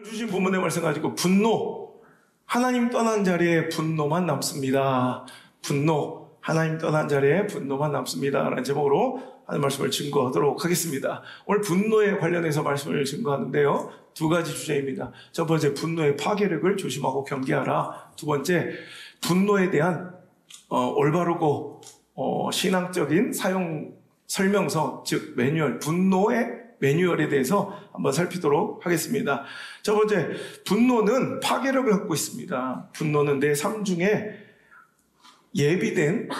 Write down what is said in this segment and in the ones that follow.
주신 본문의 말씀 가지고 분노, 하나님 떠난 자리에 분노만 남습니다. 분노, 하나님 떠난 자리에 분노만 남습니다. 라는 제목으로 하는 말씀을 증거하도록 하겠습니다. 오늘 분노에 관련해서 말씀을 증거하는데요. 두 가지 주제입니다. 첫 번째, 분노의 파괴력을 조심하고 경계하라. 두 번째, 분노에 대한 올바르고 신앙적인 사용 설명서, 즉 매뉴얼, 분노의 매뉴얼에 대해서 한번 살피도록 하겠습니다. 첫 번째, 분노는 파괴력을 갖고 있습니다. 분노는 내 삶 중에 예비된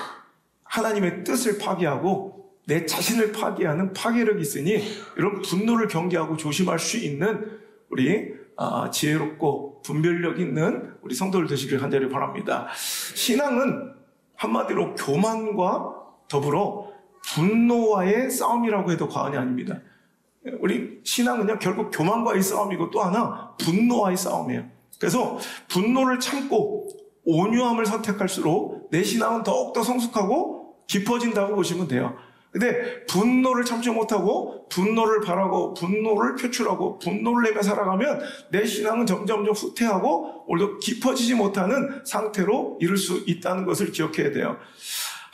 하나님의 뜻을 파괴하고 내 자신을 파괴하는 파괴력이 있으니 이런 분노를 경계하고 조심할 수 있는 우리 지혜롭고 분별력 있는 우리 성도들 되시길 간절히 바랍니다. 신앙은 한마디로 교만과 더불어 분노와의 싸움이라고 해도 과언이 아닙니다. 우리 신앙은요, 결국 교만과의 싸움이고 또 하나 분노와의 싸움이에요. 그래서 분노를 참고 온유함을 선택할수록 내 신앙은 더욱더 성숙하고 깊어진다고 보시면 돼요. 근데 분노를 참지 못하고 분노를 바라고 분노를 표출하고 분노를 내며 살아가면 내 신앙은 점점 후퇴하고 오히려 깊어지지 못하는 상태로 이룰 수 있다는 것을 기억해야 돼요.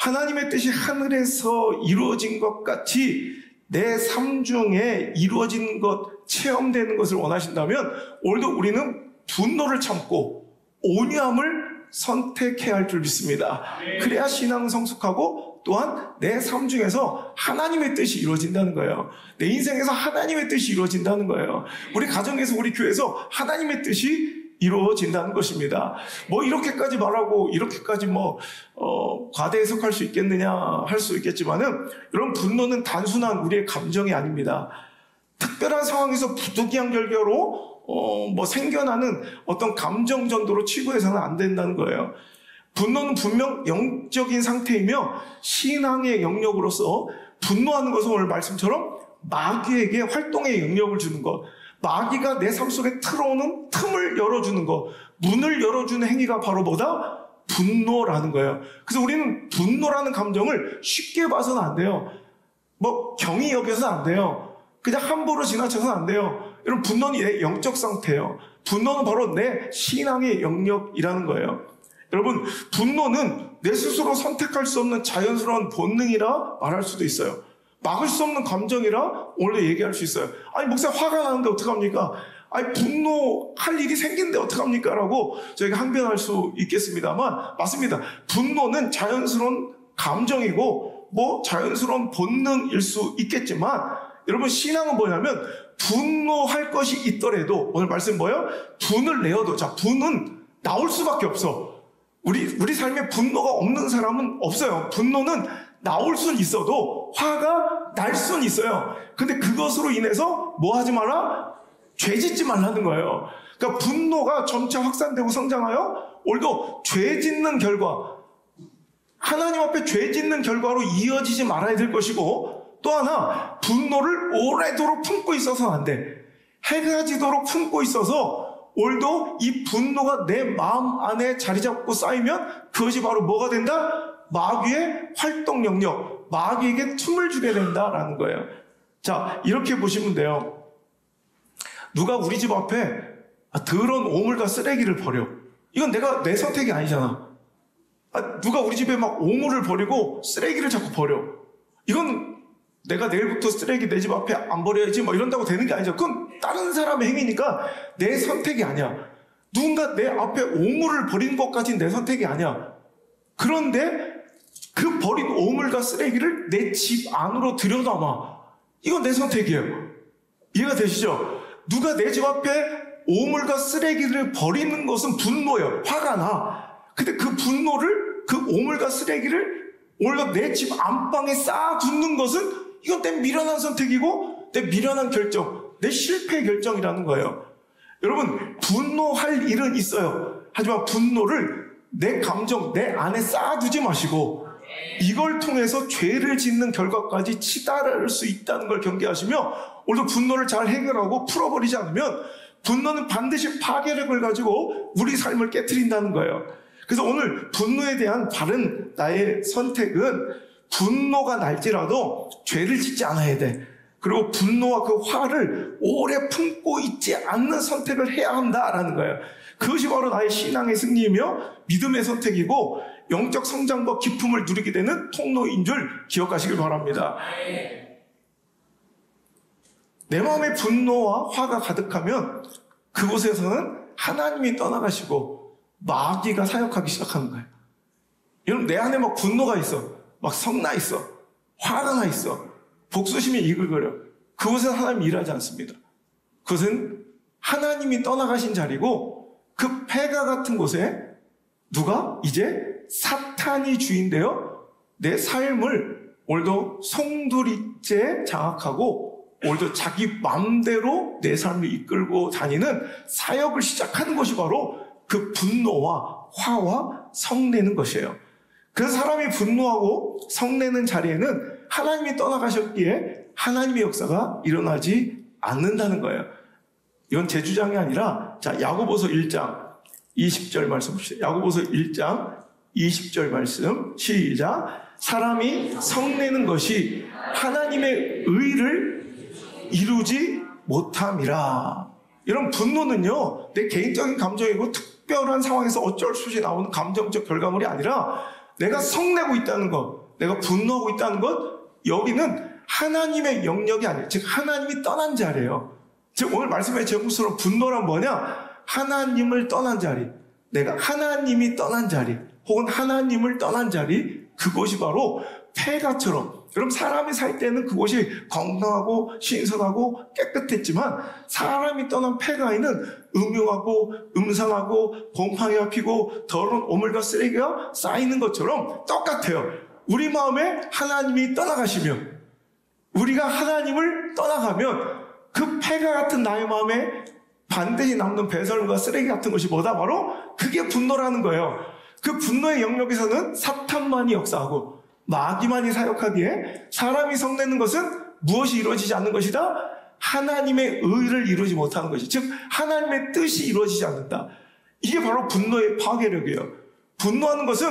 하나님의 뜻이 하늘에서 이루어진 것 같이 내 삶 중에 이루어진 것, 체험되는 것을 원하신다면 오늘도 우리는 분노를 참고 온유함을 선택해야 할 줄 믿습니다. 그래야 신앙은 성숙하고 또한 내 삶 중에서 하나님의 뜻이 이루어진다는 거예요. 내 인생에서 하나님의 뜻이 이루어진다는 거예요. 우리 가정에서, 우리 교회에서 하나님의 뜻이 이루어진다는 것입니다. 뭐 이렇게까지 말하고 이렇게까지 과대 해석할 수 있겠느냐 할 수 있겠지만은 이런 분노는 단순한 우리의 감정이 아닙니다. 특별한 상황에서 부득이한 결과로 생겨나는 어떤 감정 전도로 치부해서는 안 된다는 거예요. 분노는 분명 영적인 상태이며 신앙의 영역으로서 분노하는 것은 오늘 말씀처럼 마귀에게 활동의 영역을 주는 것, 마귀가 내 삶 속에 틀어오는 틈을 열어주는 것, 문을 열어주는 행위가 바로 뭐다? 분노라는 거예요. 그래서 우리는 분노라는 감정을 쉽게 봐서는 안 돼요. 경히 여겨서는 안 돼요. 그냥 함부로 지나쳐서는 안 돼요. 이런 분노는 내 영적 상태예요. 분노는 바로 내 신앙의 영역이라는 거예요. 여러분, 분노는 내 스스로 선택할 수 없는 자연스러운 본능이라 말할 수도 있어요. 막을 수 없는 감정이라 오늘도 얘기할 수 있어요. 아니, 목사님 화가 나는데 어떡합니까? 아니, 분노할 일이 생긴데 어떡합니까? 라고 저희가 항변할 수 있겠습니다만, 맞습니다. 분노는 자연스러운 감정이고 자연스러운 본능일 수 있겠지만, 여러분, 신앙은 뭐냐면 분노할 것이 있더라도, 오늘 말씀 뭐예요? 분을 내어도, 분은 나올 수밖에 없어. 우리 삶에 분노가 없는 사람은 없어요. 분노는 나올 수는 있어도 화가 날 수는 있어요. 근데 그것으로 인해서 뭐 하지 마라? 죄 짓지 말라는 거예요. 그러니까 분노가 점차 확산되고 성장하여 오늘도 죄 짓는 결과, 하나님 앞에 죄 짓는 결과로 이어지지 말아야 될 것이고, 또 하나, 분노를 오래도록 품고 있어서는 안 돼. 해가 지도록 품고 있어서 오늘도 이 분노가 내 마음 안에 자리 잡고 쌓이면 그것이 바로 뭐가 된다? 마귀의 활동 영역, 마귀에게 틈을 주게 된다라는 거예요. 자, 이렇게 보시면 돼요. 누가 우리 집 앞에 더러운 오물과 쓰레기를 버려. 이건 내 선택이 아니잖아. 누가 우리 집에 오물을 버리고 쓰레기를 자꾸 버려. 이건 내가 내일부터 쓰레기 내 집 앞에 안 버려야지 이런다고 되는 게 아니죠. 그건 다른 사람의 행위니까 내 선택이 아니야. 누군가 내 앞에 오물을 버리는 것까지는 내 선택이 아니야. 그런데 그 버린 오물과 쓰레기를 내 집 안으로 들여담아. 이건 내 선택이에요. 이해가 되시죠? 누가 내 집 앞에 오물과 쓰레기를 버리는 것은 분노예요. 화가 나. 근데 그 분노를, 그 오물과 쓰레기를 오히려 내 집 안방에 쌓아두는 것은 이건 내 미련한 선택이고 내 미련한 결정, 내 실패의 결정이라는 거예요. 여러분, 분노할 일은 있어요. 하지만 분노를 내 감정, 내 안에 쌓아두지 마시고 이걸 통해서 죄를 짓는 결과까지 치달을 수 있다는 걸 경계하시며, 오늘도 분노를 잘 해결하고 풀어버리지 않으면 분노는 반드시 파괴력을 가지고 우리 삶을 깨트린다는 거예요. 그래서 오늘 분노에 대한 바른 나의 선택은 분노가 날지라도 죄를 짓지 않아야 돼. 그리고 분노와 그 화를 오래 품고 있지 않는 선택을 해야 한다라는 거예요. 그것이 바로 나의 신앙의 승리이며 믿음의 선택이고 영적 성장과 기쁨을 누리게 되는 통로인 줄 기억하시길 바랍니다. 내 마음에 분노와 화가 가득하면 그곳에서는 하나님이 떠나가시고 마귀가 사역하기 시작하는 거예요. 여러분, 내 안에 막 분노가 있어. 막 성나 있어. 화가 나 있어. 복수심이 이글거려. 그곳은 하나님이 일하지 않습니다. 그것은 하나님이 떠나가신 자리고 그 폐가 같은 곳에 누가 이제 사탄이 주인되어 내 삶을 오늘도 송두리째 장악하고 오늘도 자기 마음대로 내 삶을 이끌고 다니는 사역을 시작하는 것이 바로 그 분노와 화와 성내는 것이에요. 그래서 사람이 분노하고 성내는 자리에는 하나님이 떠나가셨기에 하나님의 역사가 일어나지 않는다는 거예요. 이건 제 주장이 아니라 자, 야고보서 1장 20절 말씀 봅시다. 야고보서 1장 20절 말씀 시작. 사람이 성내는 것이 하나님의 의를 이루지 못함이라. 이런 분노는요, 내 개인적인 감정이고 특별한 상황에서 어쩔 수 없이 나오는 감정적 결과물이 아니라 내가 성내고 있다는 것, 내가 분노하고 있다는 것, 여기는 하나님의 영역이 아니에요. 즉 하나님이 떠난 자리예요. 즉 오늘 말씀의 제목처럼 분노란 뭐냐? 하나님을 떠난 자리, 내가 하나님이 떠난 자리 혹은 하나님을 떠난 자리, 그것이 바로 폐가처럼, 그럼 사람이 살 때는 그곳이 건강하고 신선하고 깨끗했지만 사람이 떠난 폐가에는 음흉하고 음상하고 곰팡이가 피고 더러운 오물과 쓰레기가 쌓이는 것처럼 똑같아요. 우리 마음에 하나님이 떠나가시면, 우리가 하나님을 떠나가면 그 폐가 같은 나의 마음에 반드시 남는 배설물과 쓰레기 같은 것이 뭐다? 바로 그게 분노라는 거예요. 그 분노의 영역에서는 사탄만이 역사하고 마귀만이 사역하기에 사람이 성내는 것은 무엇이 이루어지지 않는 것이다? 하나님의 의를 이루지 못하는 것이, 즉 하나님의 뜻이 이루어지지 않는다. 이게 바로 분노의 파괴력이에요. 분노하는 것은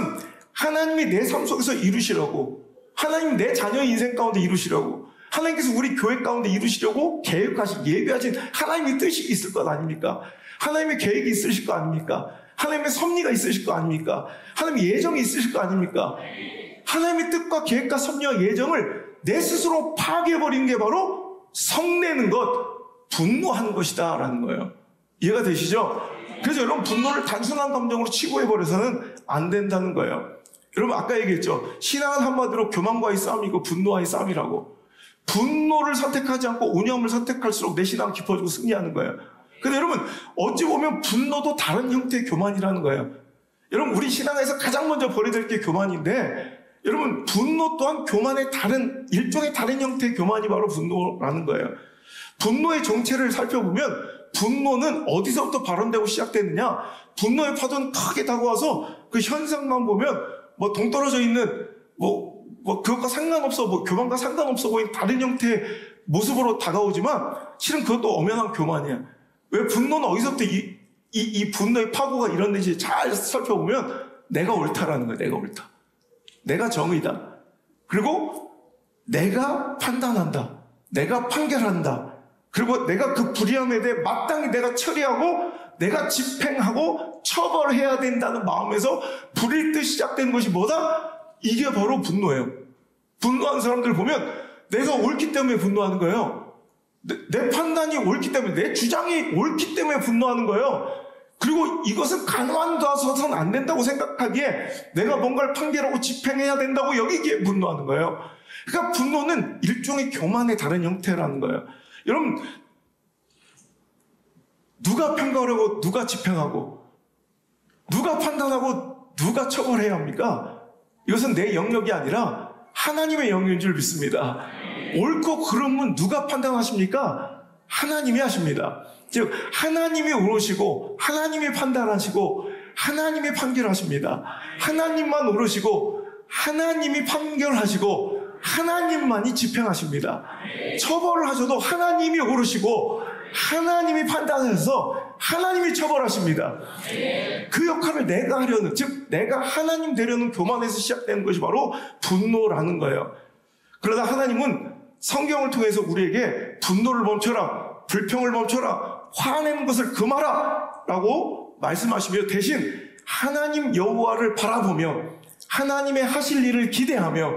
하나님이 내 삶 속에서 이루시려고, 하나님이 내 자녀의 인생 가운데 이루시려고, 하나님께서 우리 교회 가운데 이루시려고 계획하신, 예비하신 하나님의 뜻이 있을 것 아닙니까? 하나님의 계획이 있으실 거 아닙니까? 하나님의 섭리가 있으실 거 아닙니까? 하나님의 예정이 있으실 거 아닙니까? 하나님의 뜻과 계획과 섭리와 예정을 내 스스로 파괴해버리는 게 바로 성내는 것, 분노하는 것이다 라는 거예요. 이해가 되시죠? 그래서 여러분, 분노를 단순한 감정으로 치부해버려서는 안 된다는 거예요. 여러분, 아까 얘기했죠. 신앙은 한마디로 교만과의 싸움이고 분노와의 싸움이라고. 분노를 선택하지 않고 온유함을 선택할수록 내 신앙은 깊어지고 승리하는 거예요. 근데 여러분, 어찌 보면 분노도 다른 형태의 교만이라는 거예요. 여러분, 우리 신앙에서 가장 먼저 버려야 게 교만인데, 여러분, 분노 또한 교만의 다른, 일종의 다른 형태의 교만이 바로 분노라는 거예요. 분노의 정체를 살펴보면 분노는 어디서부터 발현되고 시작되느냐? 분노의 파도는 크게 다가와서 그 현상만 보면 뭐 동떨어져 있는 그것과 상관없어, 교만과 상관없어 보이는 다른 형태의 모습으로 다가오지만 실은 그것도 엄연한 교만이야. 왜 분노는 어디서부터 이 분노의 파고가 일어났는지 잘 살펴보면 내가 옳다라는 거야. 내가 옳다. 내가 정의다. 그리고 내가 판단한다. 내가 판결한다. 그리고 내가 그 불의함에 대해 마땅히 내가 처리하고 내가 집행하고 처벌해야 된다는 마음에서 불일 듯 시작되는 것이 뭐다? 이게 바로 분노예요. 분노하는 사람들 보면 내가 옳기 때문에 분노하는 거예요. 내 판단이 옳기 때문에, 내 주장이 옳기 때문에 분노하는 거예요. 그리고 이것은 가만둬서는 안 된다고 생각하기에 내가 뭔가를 판결하고 집행해야 된다고 여기기에 분노하는 거예요. 그러니까 분노는 일종의 교만의 다른 형태라는 거예요. 여러분, 누가 평가하고 누가 집행하고 누가 판단하고 누가 처벌해야 합니까? 이것은 내 영역이 아니라 하나님의 영역인 줄 믿습니다. 옳고 그름은 누가 판단하십니까? 하나님이 하십니다. 즉 하나님이 오르시고 하나님이 판단하시고 하나님이 판결하십니다. 하나님만 오르시고 하나님이 판결하시고 하나님만이 집행하십니다. 처벌을 하셔도 하나님이 오르시고 하나님이 판단해서 하나님이 처벌하십니다. 그 역할을 내가 하려는, 즉 내가 하나님 되려는 교만에서 시작되는 것이 바로 분노라는 거예요. 그러다 하나님은 성경을 통해서 우리에게 분노를 멈춰라, 불평을 멈춰라, 화내는 것을 금하라 라고 말씀하시며 대신 하나님 여호와를 바라보며 하나님의 하실 일을 기대하며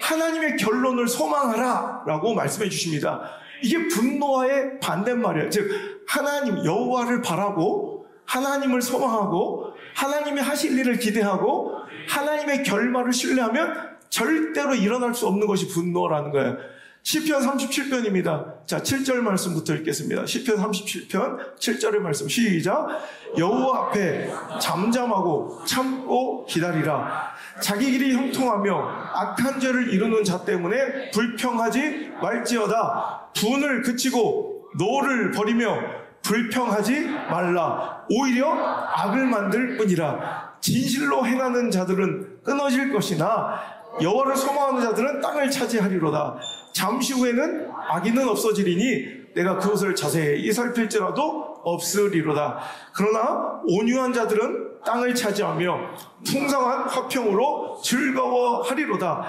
하나님의 결론을 소망하라 라고 말씀해 주십니다. 이게 분노와의 반대말이에요. 즉 하나님 여호와를 바라고 하나님을 소망하고 하나님의 하실 일을 기대하고 하나님의 결말을 신뢰하면 절대로 일어날 수 없는 것이 분노라는 거예요. 시편 37편입니다. 자, 7절 말씀부터 읽겠습니다. 시편 37편 7절의 말씀 시작. 여호와 앞에 잠잠하고 참고 기다리라. 자기 길이 형통하며 악한 죄를 이루는 자 때문에 불평하지 말지어다. 분을 그치고 노를 버리며 불평하지 말라. 오히려 악을 만들 뿐이라. 진실로 행하는 자들은 끊어질 것이나 여호와를 소망하는 자들은 땅을 차지하리로다. 잠시 후에는 악인은 없어지리니 내가 그것을 자세히 살필지라도 없으리로다. 그러나 온유한 자들은 땅을 차지하며 풍성한 화평으로 즐거워하리로다.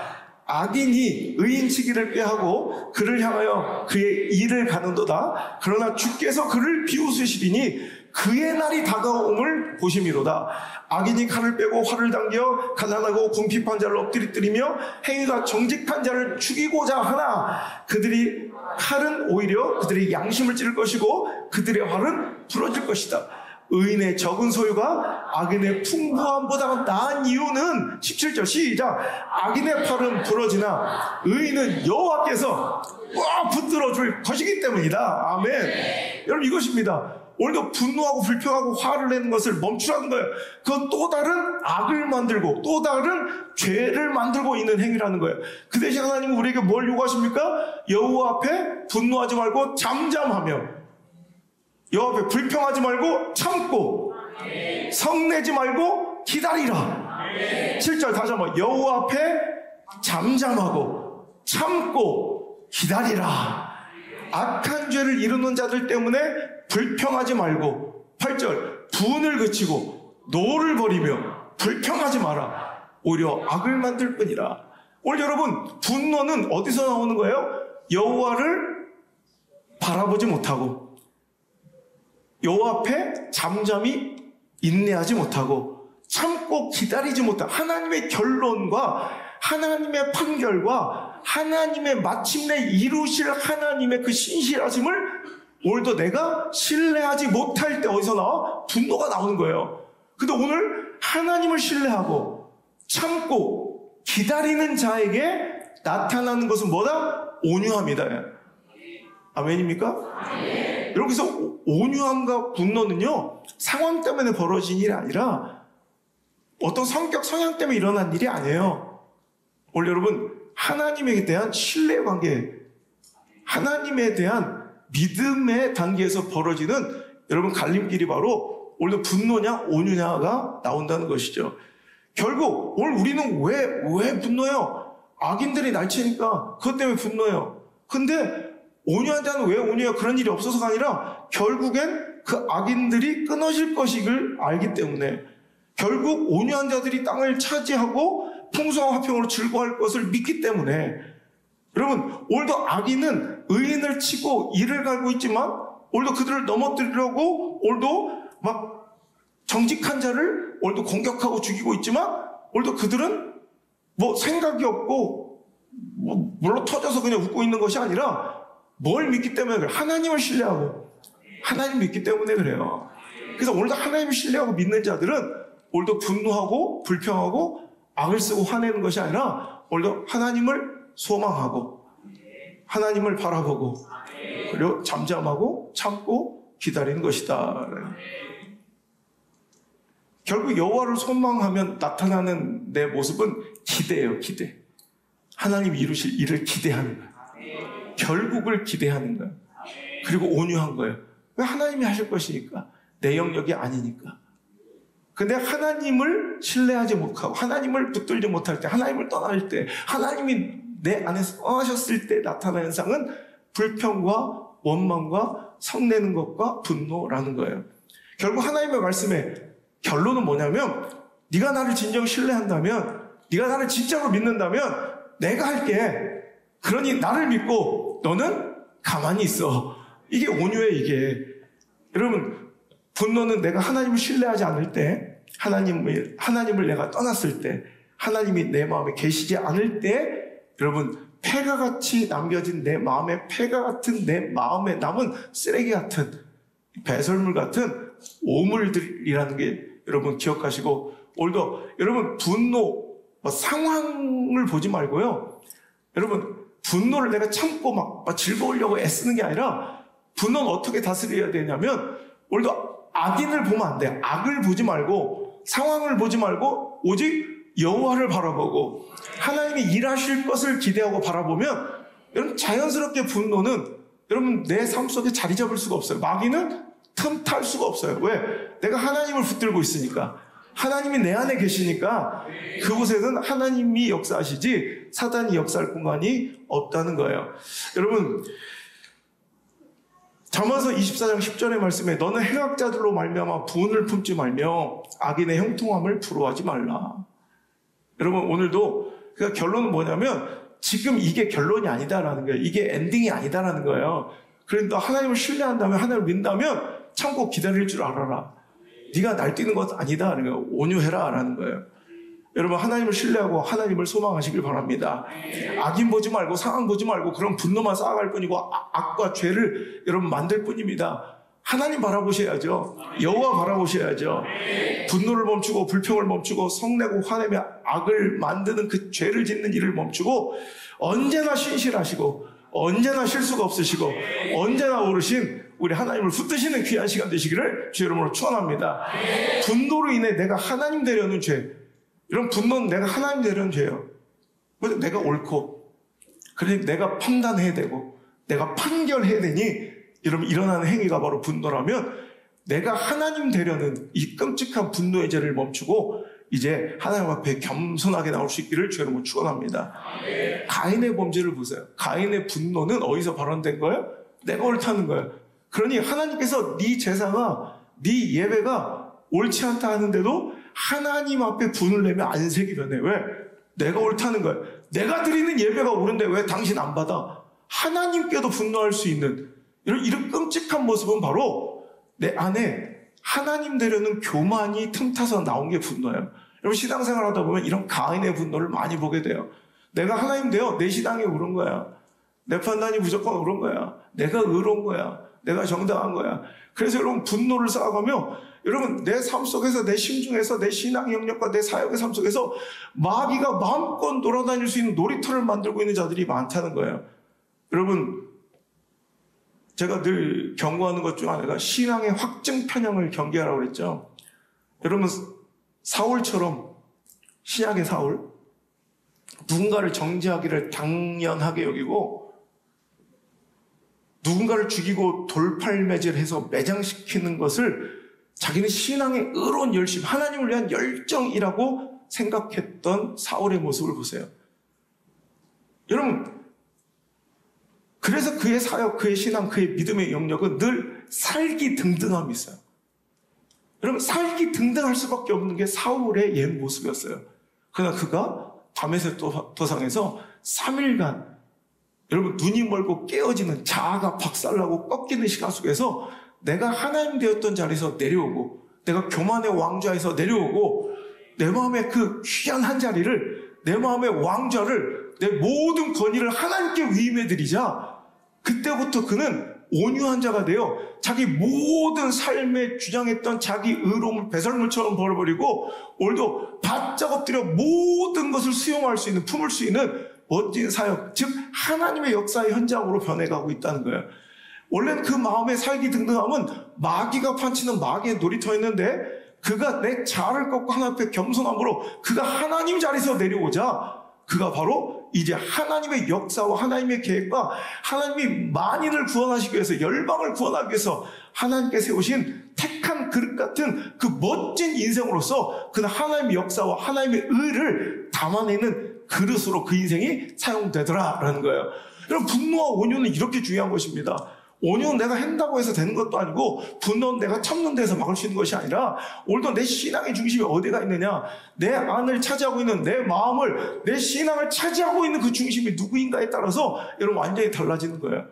악인이 의인치기를 꾀하고 그를 향하여 그의 일을 가는도다. 그러나 주께서 그를 비웃으시리니 그의 날이 다가옴을 보심이로다. 악인이 칼을 빼고 활을 당겨 가난하고 궁핍한 자를 엎드리뜨리며 행위가 정직한 자를 죽이고자 하나 그들이 칼은 오히려 그들의 양심을 찌를 것이고 그들의 활은 부러질 것이다. 의인의 적은 소유가 악인의 풍부함보다 나은 이유는 17절 시작. 악인의 팔은 부러지나 의인은 여호와께서 붙들어 줄 것이기 때문이다. 아멘. 여러분 이것입니다. 오늘도 분노하고 불평하고 화를 내는 것을 멈추라는 거예요. 그건 또 다른 악을 만들고 또 다른 죄를 만들고 있는 행위라는 거예요. 그 대신 하나님은 우리에게 뭘 요구하십니까? 여호와 앞에 분노하지 말고 잠잠하며 여호와 앞에 불평하지 말고 참고 성내지 말고 기다리라. 7절 다시 한번 여호와 앞에 잠잠하고 참고 기다리라. 악한 죄를 이루는 자들 때문에 불평하지 말고 8절 분을 그치고 노를 버리며 불평하지 마라. 오히려 악을 만들 뿐이라. 오늘 여러분 분노는 어디서 나오는 거예요? 여호와를 바라보지 못하고 여호와 앞에 잠잠히 인내하지 못하고 참고 기다리지 못하고 하나님의 결론과 하나님의 판결과 하나님의 마침내 이루실 하나님의 그 신실하심을 오늘도 내가 신뢰하지 못할 때 어디서 나와? 분노가 나오는 거예요. 근데 오늘 하나님을 신뢰하고 참고 기다리는 자에게 나타나는 것은 뭐다? 온유함이다. 아멘입니까? 아멘. 여기서 온유함과 분노는요 상황 때문에 벌어진 일이 아니라 어떤 성격 성향 때문에 일어난 일이 아니에요. 오늘 여러분 하나님에 대한 신뢰 관계, 하나님에 대한 믿음의 단계에서 벌어지는 여러분 갈림길이 바로 오늘도 분노냐 온유냐가 나온다는 것이죠. 결국 오늘 우리는 왜 분노해요? 악인들이 날치니까 그것 때문에 분노해요. 근데 온유한 자는 왜 온유해요? 그런 일이 없어서가 아니라 결국엔 그 악인들이 끊어질 것을 알기 때문에 결국 온유한 자들이 땅을 차지하고 풍성한 화평으로 즐거워할 것을 믿기 때문에 여러분 오늘도 악인은 의인을 치고 이를 갈고 있지만 오늘도 그들을 넘어뜨리려고 오늘도 막 정직한 자를 오늘도 공격하고 죽이고 있지만 오늘도 그들은 뭐 생각이 없고 뭐 물러 터져서 그냥 웃고 있는 것이 아니라 뭘 믿기 때문에 그래요? 하나님을 신뢰하고 하나님 믿기 때문에 그래요. 그래서 오늘도 하나님을 신뢰하고 믿는 자들은 오늘도 분노하고 불평하고 악을 쓰고 화내는 것이 아니라 오늘도 하나님을 소망하고 하나님을 바라보고 그리고 잠잠하고 참고 기다리는 것이다. 결국 여호와를 소망하면 나타나는 내 모습은 기대예요. 기대. 하나님이 이루실 일을 기대하는 거예요. 결국을 기대하는 거예요. 그리고 온유한 거예요. 왜? 하나님이 하실 것이니까. 내 영역이 아니니까. 근데 하나님을 신뢰하지 못하고 하나님을 붙들지 못할 때, 하나님을 떠날 때, 하나님이 내 안에서 떠나셨을 때 나타나는 현상은 불평과 원망과 성내는 것과 분노라는 거예요. 결국 하나님의 말씀의 결론은 뭐냐면 네가 나를 진정 신뢰한다면, 네가 나를 진짜로 믿는다면 내가 할게. 그러니 나를 믿고 너는 가만히 있어. 이게 온유해, 이게. 여러분, 분노는 내가 하나님을 신뢰하지 않을 때, 하나님을 내가 떠났을 때, 하나님이 내 마음에 계시지 않을 때, 여러분, 폐가 같이 남겨진 내 마음에, 폐가 같은 내 마음에 남은 쓰레기 같은, 배설물 같은 오물들이라는 게 여러분 기억하시고, 오늘도 여러분 분노, 상황을 보지 말고요. 여러분, 분노를 내가 참고 막 즐거우려고 애쓰는 게 아니라, 분노는 어떻게 다스려야 되냐면, 오늘도 악인을 보면 안 돼요. 악을 보지 말고, 상황을 보지 말고, 오직 여호와를 바라보고, 하나님이 일하실 것을 기대하고 바라보면, 여러분, 자연스럽게 분노는, 여러분, 내 삶 속에 자리 잡을 수가 없어요. 마귀는 틈탈 수가 없어요. 왜? 내가 하나님을 붙들고 있으니까. 하나님이 내 안에 계시니까 그곳에는 하나님이 역사하시지 사단이 역사할 공간이 없다는 거예요. 여러분, 잠언서 24장 10절의 말씀에 너는 행악자들로 말미암아 분을 품지 말며 악인의 형통함을 부러워하지 말라. 여러분, 오늘도 그 결론은 뭐냐면 지금 이게 결론이 아니다라는 거예요. 이게 엔딩이 아니다라는 거예요. 그런데 너 하나님을 신뢰한다면, 하나님을 믿는다면 참고 기다릴 줄 알아라. 네가 날뛰는 것 아니다. 온유해라 라는 거예요. 여러분, 하나님을 신뢰하고 하나님을 소망하시길 바랍니다. 악인 보지 말고 상황 보지 말고 그런 분노만 쌓아갈 뿐이고 악과 죄를 여러분 만들 뿐입니다. 하나님 바라보셔야죠. 여호와 바라보셔야죠. 분노를 멈추고 불평을 멈추고 성내고 화내며 악을 만드는 그 죄를 짓는 일을 멈추고 언제나 신실하시고 언제나 실수가 없으시고 언제나 오르신 우리 하나님을 붙드시는 귀한 시간 되시기를 주 이름으로 축원합니다. 분노로 인해 내가 하나님 되려는 죄, 이런 분노는 내가 하나님 되려는 죄예요. 그래서 내가 옳고, 그러니 내가 판단해야 되고, 내가 판결해야 되니, 여러분, 일어나는 행위가 바로 분노라면, 내가 하나님 되려는 이 끔찍한 분노의 죄를 멈추고, 이제 하나님 앞에 겸손하게 나올 수 있기를 주 이름으로 축원합니다. 가인의 범죄를 보세요. 가인의 분노는 어디서 발현된 거예요? 내가 옳다는 거예요. 그러니 하나님께서 네 제사가, 네 예배가 옳지 않다 하는데도 하나님 앞에 분을 내면 안색이 변해. 왜? 내가 옳다는 거예요. 내가 드리는 예배가 옳은데 왜 당신 안 받아? 하나님께도 분노할 수 있는 이런 끔찍한 모습은 바로 내 안에 하나님 되려는 교만이 틈타서 나온 게 분노예요. 여러분, 신앙생활 하다 보면 이런 가인의 분노를 많이 보게 돼요. 내가 하나님 되어 내 신앙이 옳은 거야. 내 판단이 무조건 옳은 거야. 내가 의로운 거야. 내가 정당한 거야. 그래서 여러분, 분노를 쌓아가며 여러분, 내 삶 속에서, 내 심중에서, 내 신앙 영역과 내 사역의 삶 속에서 마귀가 마음껏 놀아다닐 수 있는 놀이터를 만들고 있는 자들이 많다는 거예요. 여러분, 제가 늘 경고하는 것 중 하나가 신앙의 확증 편향을 경계하라고 그랬죠. 여러분, 사울처럼, 신약의 사울, 누군가를 정죄하기를 당연하게 여기고 누군가를 죽이고 돌팔매질해서 매장시키는 것을 자기는 신앙의 의로운 열심, 하나님을 위한 열정이라고 생각했던 사울의 모습을 보세요. 여러분, 그래서 그의 사역, 그의 신앙, 그의 믿음의 영역은 늘 살기 등등함이 있어요. 여러분, 살기 등등할 수밖에 없는 게 사울의 옛 모습이었어요. 그러나 그가 다메섹 도상에서 3일간 여러분, 눈이 멀고 깨어지는 자아가 박살나고 꺾이는 시간 속에서 내가 하나님 되었던 자리에서 내려오고, 내가 교만의 왕좌에서 내려오고, 내 마음의 그 귀한 한 자리를, 내 마음의 왕좌를, 내 모든 권위를 하나님께 위임해드리자, 그때부터 그는 온유한 자가 되어 자기 모든 삶에 주장했던 자기 의로움을 배설물처럼 버려버리고 오늘도 바짝 엎드려 모든 것을 수용할 수 있는, 품을 수 있는 멋진 사역, 즉 하나님의 역사의 현장으로 변해가고 있다는 거예요. 원래는 그 마음의 살기 등등함은 마귀가 판치는 마귀의 놀이터였는데 그가 내 자아를 꺾고 하나님 앞에 겸손함으로 그가 하나님 자리에서 내려오자 그가 바로 이제 하나님의 역사와 하나님의 계획과 하나님이 만인을 구원하시기 위해서, 열방을 구원하기 위해서 하나님께 세우신 택한 그릇 같은 그 멋진 인생으로서 그는 하나님의 역사와 하나님의 의를 담아내는 그릇으로 그 인생이 사용되더라라는 거예요. 여러분, 분노와 온유는 이렇게 중요한 것입니다. 온유는 내가 한다고 해서 되는 것도 아니고 분노는 내가 참는 데서 막을 수 있는 것이 아니라 오늘도 내 신앙의 중심이 어디가 있느냐, 내 안을 차지하고 있는 내 마음을, 내 신앙을 차지하고 있는 그 중심이 누구인가에 따라서 여러분 완전히 달라지는 거예요.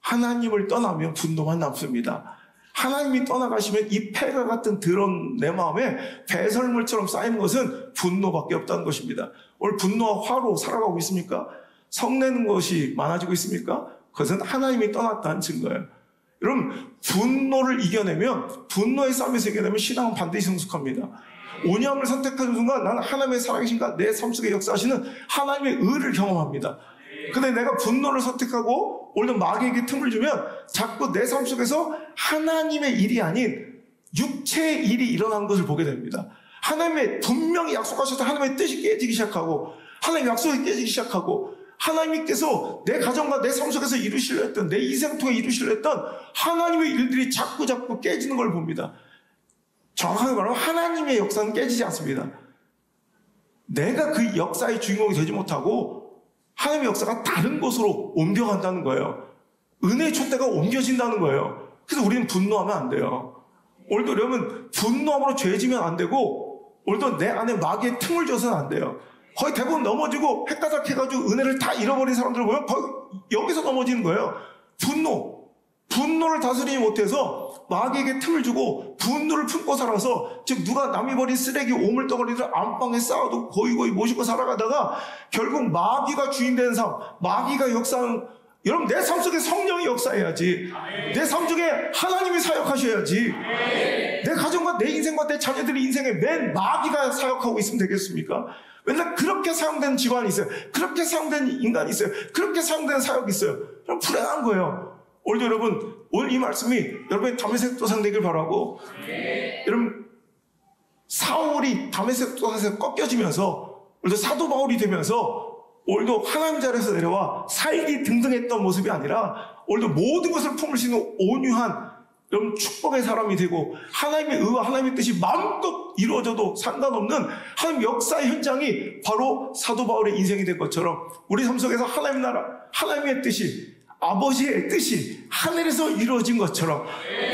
하나님을 떠나면 분노만 남습니다. 하나님이 떠나가시면 이 폐가 같은 더러운 내 마음에 배설물처럼 쌓이는 것은 분노밖에 없다는 것입니다. 오늘 분노와 화로 살아가고 있습니까? 성내는 것이 많아지고 있습니까? 그것은 하나님이 떠났다는 증거예요. 여러분, 분노를 이겨내면, 분노의 싸움에서 이겨내면 신앙은 반드시 성숙합니다. 온유함을 선택하는 순간 나는 하나님의 살아계신가 내 삶 속에 역사하시는 하나님의 의를 경험합니다. 근데 내가 분노를 선택하고 오늘 마귀에게 틈을 주면 자꾸 내 삶 속에서 하나님의 일이 아닌 육체의 일이 일어나는 것을 보게 됩니다. 하나님의 분명히 약속하셨던 하나님의 뜻이 깨지기 시작하고, 하나님의 약속이 깨지기 시작하고, 하나님께서 내 가정과 내 삶 속에서 이루시려 했던, 내 인생 통해 이루시려 했던 하나님의 일들이 자꾸 깨지는 걸 봅니다. 정확하게 말하면 하나님의 역사는 깨지지 않습니다. 내가 그 역사의 주인공이 되지 못하고 하나님의 역사가 다른 곳으로 옮겨간다는 거예요. 은혜의 촛대가 옮겨진다는 거예요. 그래서 우리는 분노하면 안 돼요. 오늘도 여러분, 분노함으로 죄지면 안 되고, 오늘도 내 안에 마귀의 틈을 줘서는 안 돼요. 거의 대부분 넘어지고 헷가닥해가지고 은혜를 다 잃어버린 사람들을 보면 거의 여기서 넘어지는 거예요. 분노를 다스리지 못해서 마귀에게 틈을 주고 분노를 품고 살아서, 즉 누가 남이 버린 쓰레기 오물덩어리를 안방에 쌓아도 고이고이 모시고 살아가다가 결국 마귀가 주인되는 삶, 마귀가 역사하는, 여러분 내 삶 속에 성령이 역사해야지, 내 삶 속에 하나님이 사역하셔야지, 내 가정과 내 인생과 내 자녀들의 인생에 맨 마귀가 사역하고 있으면 되겠습니까? 맨날 그렇게 사용된 집안이 있어요. 그렇게 사용된 인간이 있어요. 그렇게 사용된 사역이 있어요. 그럼 불행한 거예요. 오늘도 여러분, 오늘 이 말씀이 여러분의 다메섹 도상 되길 바라고, 여러분 사울이 다메섹 도상에서 꺾여지면서 오늘도 사도 바울이 되면서 오늘도 하나님 자리에서 내려와 살기 등등했던 모습이 아니라 오늘도 모든 것을 품을 수 있는 온유한 여러분 축복의 사람이 되고, 하나님의 의와 하나님의 뜻이 마음껏 이루어져도 상관없는 하나님 역사의 현장이 바로 사도 바울의 인생이 된 것처럼 우리 삶 속에서 하나님 나라, 하나님의 뜻이, 아버지의 뜻이 하늘에서 이루어진 것처럼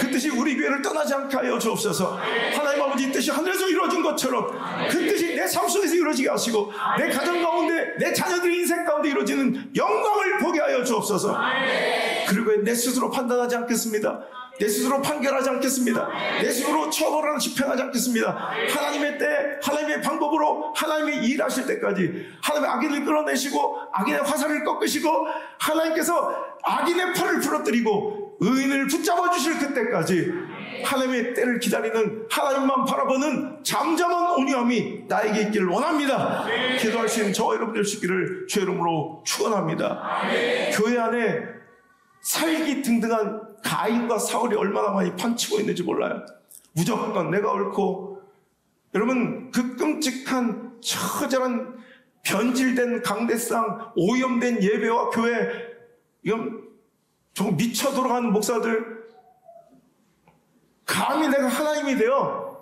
그 뜻이 우리 교회를 떠나지 않게 하여 주옵소서. 하나님 아버지 뜻이 하늘에서 이루어진 것처럼 그 뜻이 내 삶 속에서 이루어지게 하시고, 내 가정 가운데, 내 자녀들의 인생 가운데 이루어지는 영광을 보게 하여 주옵소서. 그리고 내 스스로 판단하지 않겠습니다. 내 스스로 판결하지 않겠습니다. 내 스스로 처벌하는 집행하지 않겠습니다. 하나님의 때, 하나님의 방법으로 하나님이 일하실 때까지 하나님의 악인을 끌어내시고 악인의 화살을 꺾으시고 하나님께서 악인의 팔을 부러뜨리고 의인을 붙잡아 주실 그때까지 하나님의 때를 기다리는, 하나님만 바라보는 잠잠한 온유함이 나에게 있기를 원합니다. 기도할 수 있는 저와 여러분들 있기를 주의 이름으로 축원합니다. 교회 안에 살기 등등한 가인과 사울이 얼마나 많이 판치고 있는지 몰라요. 무조건 내가 옳고, 여러분 그 끔찍한 처절한 변질된 강대상, 오염된 예배와 교회, 이건 조금 미쳐 돌아가는 목사들, 감히 내가 하나님이 되어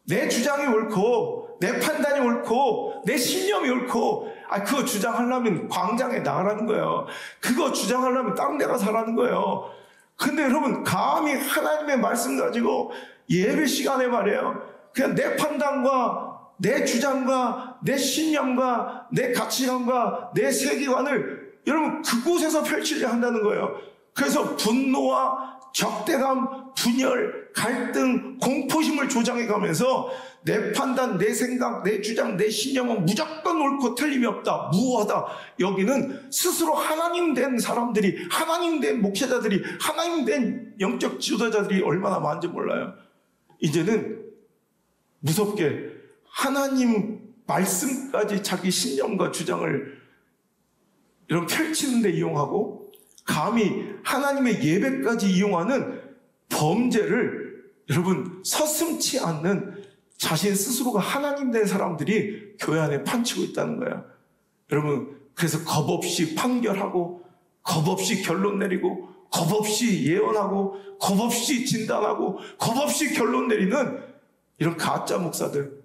내 주장이 옳고 내 판단이 옳고 내 신념이 옳고, 그거 주장하려면 광장에 나가라는 거예요. 그거 주장하려면 다른 데 가서 하라는 거예요. 근데 여러분, 감히 하나님의 말씀 가지고 예배 시간에 말이에요, 그냥 내 판단과 내 주장과 내 신념과 내 가치관과 내 세계관을 여러분 그곳에서 펼치려 한다는 거예요. 그래서 분노와 적대감, 분열, 갈등, 공포심을 조장해가면서 내 판단, 내 생각, 내 주장, 내 신념은 무조건 옳고 틀림이 없다, 무호하다. 여기는 스스로 하나님 된 사람들이, 하나님 된 목회자들이, 하나님 된 영적 지도자들이 얼마나 많은지 몰라요. 이제는 무섭게 하나님 말씀까지 자기 신념과 주장을 이런 펼치는 데 이용하고, 감히 하나님의 예배까지 이용하는 범죄를 여러분 서슴지 않는 자신 스스로가 하나님 된 사람들이 교회 안에 판치고 있다는 거예요. 여러분, 그래서 겁없이 판결하고, 겁없이 결론 내리고, 겁없이 예언하고, 겁없이 진단하고, 겁없이 결론 내리는 이런 가짜 목사들,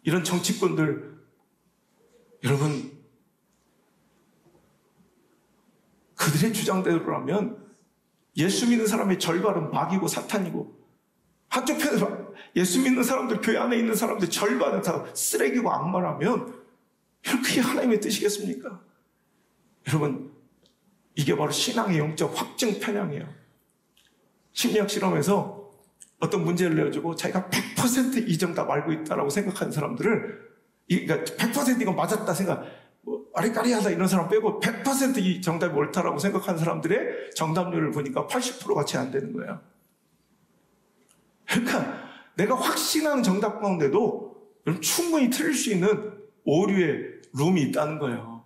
이런 정치꾼들, 여러분 그들의 주장대로라면 예수 믿는 사람의 절반은 마귀고 사탄이고, 한쪽편에서 예수 믿는 사람들, 교회 안에 있는 사람들 절반은 다 쓰레기고 악마라면 그게 하나님의 뜻이겠습니까? 여러분, 이게 바로 신앙의 영적 확증 편향이에요. 심리학 실험에서 어떤 문제를 내어주고 자기가 100% 이 정답 알고 있다라고 생각하는 사람들을, 그러니까 100% 이건 맞았다 생각, 아리까리하다 이런 사람 빼고 100% 이 정답이 옳다라고 생각하는 사람들의 정답률을 보니까 80%가 채 안 되는 거예요. 그러니까 내가 확신하는 정답 가운데도 충분히 틀릴 수 있는 오류의 룸이 있다는 거예요.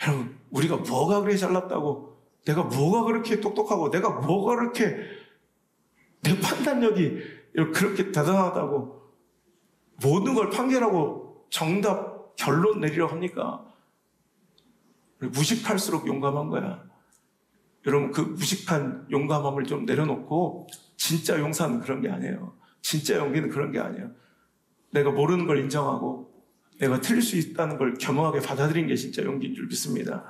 여러분, 우리가 뭐가 그렇게 잘났다고, 내가 뭐가 그렇게 똑똑하고, 내가 뭐가 그렇게 내 판단력이 그렇게 대단하다고 모든 걸 판결하고 정답 결론 내리려고 합니까? 무식할수록 용감한 거야. 여러분, 그 무식한 용감함을 좀 내려놓고, 진짜 용사는 그런 게 아니에요. 진짜 용기는 그런 게 아니에요. 내가 모르는 걸 인정하고 내가 틀릴 수 있다는 걸 겸허하게 받아들인 게 진짜 용기인 줄 믿습니다.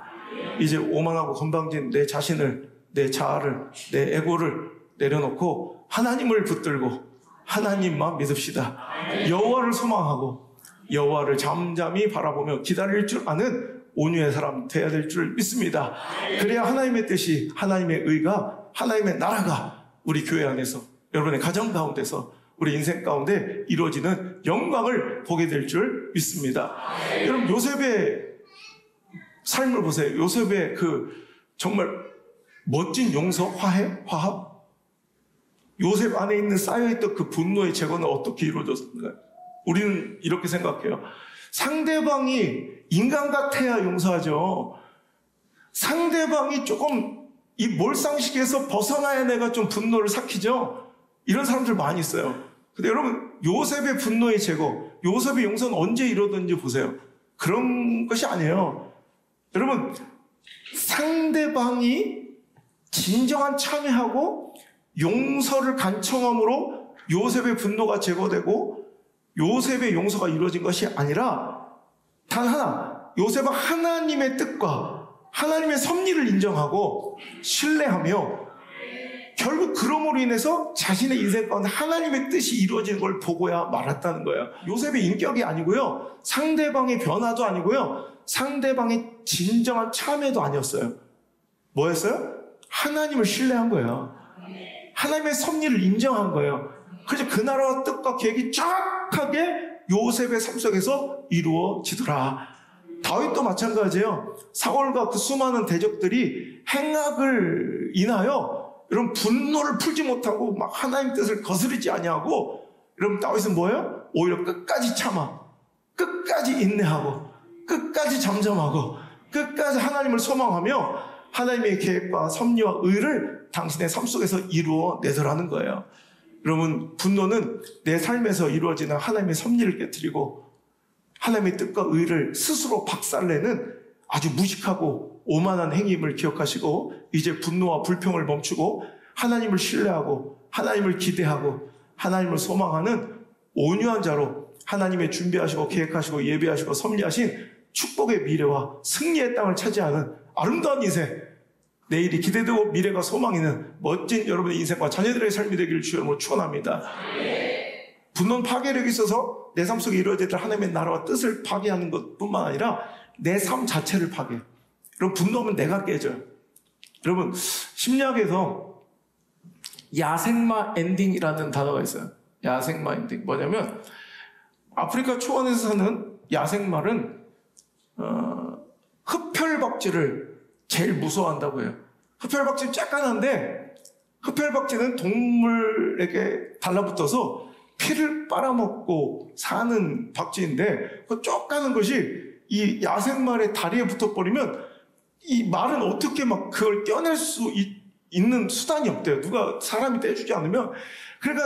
이제 오만하고 건방진 내 자신을, 내 자아를, 내 에고를 내려놓고 하나님을 붙들고 하나님만 믿읍시다. 여호와를 소망하고 여호와를 잠잠히 바라보며 기다릴 줄 아는 온유의 사람 되어야 될 줄 믿습니다. 그래야 하나님의 뜻이, 하나님의 의가, 하나님의 나라가 우리 교회 안에서, 여러분의 가정 가운데서, 우리 인생 가운데 이루어지는 영광을 보게 될 줄 믿습니다. 여러분, 요셉의 삶을 보세요. 요셉의 그 정말 멋진 용서, 화합. 요셉 안에 있는 쌓여있던 그 분노의 제거는 어떻게 이루어졌을까요? 우리는 이렇게 생각해요. 상대방이 인간 같아야 용서하죠. 상대방이 조금 이 몰상식에서 벗어나야 내가 좀 분노를 삭히죠. 이런 사람들 많이 있어요. 근데 여러분, 요셉의 분노의 제거, 요셉의 용서는 언제 이루어졌는지 보세요. 그런 것이 아니에요. 여러분, 상대방이 진정한 참회하고 용서를 간청함으로 요셉의 분노가 제거되고 요셉의 용서가 이루어진 것이 아니라 단 하나, 요셉은 하나님의 뜻과 하나님의 섭리를 인정하고 신뢰하며 결국 그럼으로 인해서 자신의 인생 가운데 하나님의 뜻이 이루어지는 걸 보고야 말았다는 거예요. 요셉의 인격이 아니고요, 상대방의 변화도 아니고요, 상대방의 진정한 참회도 아니었어요. 뭐였어요? 하나님을 신뢰한 거예요. 하나님의 섭리를 인정한 거예요. 그래서 그 나라와 뜻과 계획이 정확하게 요셉의 삶 속에서 이루어지더라. 다윗도 마찬가지예요. 사울과 그 수많은 대적들이 행악을 인하여 여러분 분노를 풀지 못하고 막 하나님 뜻을 거스르지 아니하고, 여러분 다윗은 뭐예요? 오히려 끝까지 참아, 끝까지 인내하고, 끝까지 잠잠하고, 끝까지 하나님을 소망하며 하나님의 계획과 섭리와 의를 당신의 삶 속에서 이루어내더라는 거예요. 여러분, 분노는 내 삶에서 이루어지는 하나님의 섭리를 깨트리고 하나님의 뜻과 의를 스스로 박살내는 아주 무식하고 오만한 행위임을 기억하시고, 이제 분노와 불평을 멈추고 하나님을 신뢰하고 하나님을 기대하고 하나님을 소망하는 온유한 자로 하나님의 준비하시고 계획하시고 예비하시고 섭리하신 축복의 미래와 승리의 땅을 차지하는 아름다운 인생, 내일이 기대되고 미래가 소망이 있는 멋진 여러분의 인생과 자녀들의 삶이 되기를 주님으로 축원합니다. 분노는 파괴력이 있어서 내 삶 속에 이루어질 하나님의 나라와 뜻을 파괴하는 것뿐만 아니라 내 삶 자체를 파괴해요. 여러분, 분노하면 내가 깨져요. 여러분, 심리학에서 야생마 엔딩이라는 단어가 있어요. 야생마 엔딩. 뭐냐면 아프리카 초원에서 사는 야생마는 흡혈박쥐를 제일 무서워한다고 해요. 흡혈박쥐는 쬐깐한데 흡혈박쥐는 동물에게 달라붙어서 피를 빨아먹고 사는 박쥐인데, 그 쪼까는 것이 이 야생말의 다리에 붙어버리면 이 말은 어떻게 막 그걸 떼어낼 수 있는 수단이 없대요. 누가 사람이 떼주지 않으면. 그러니까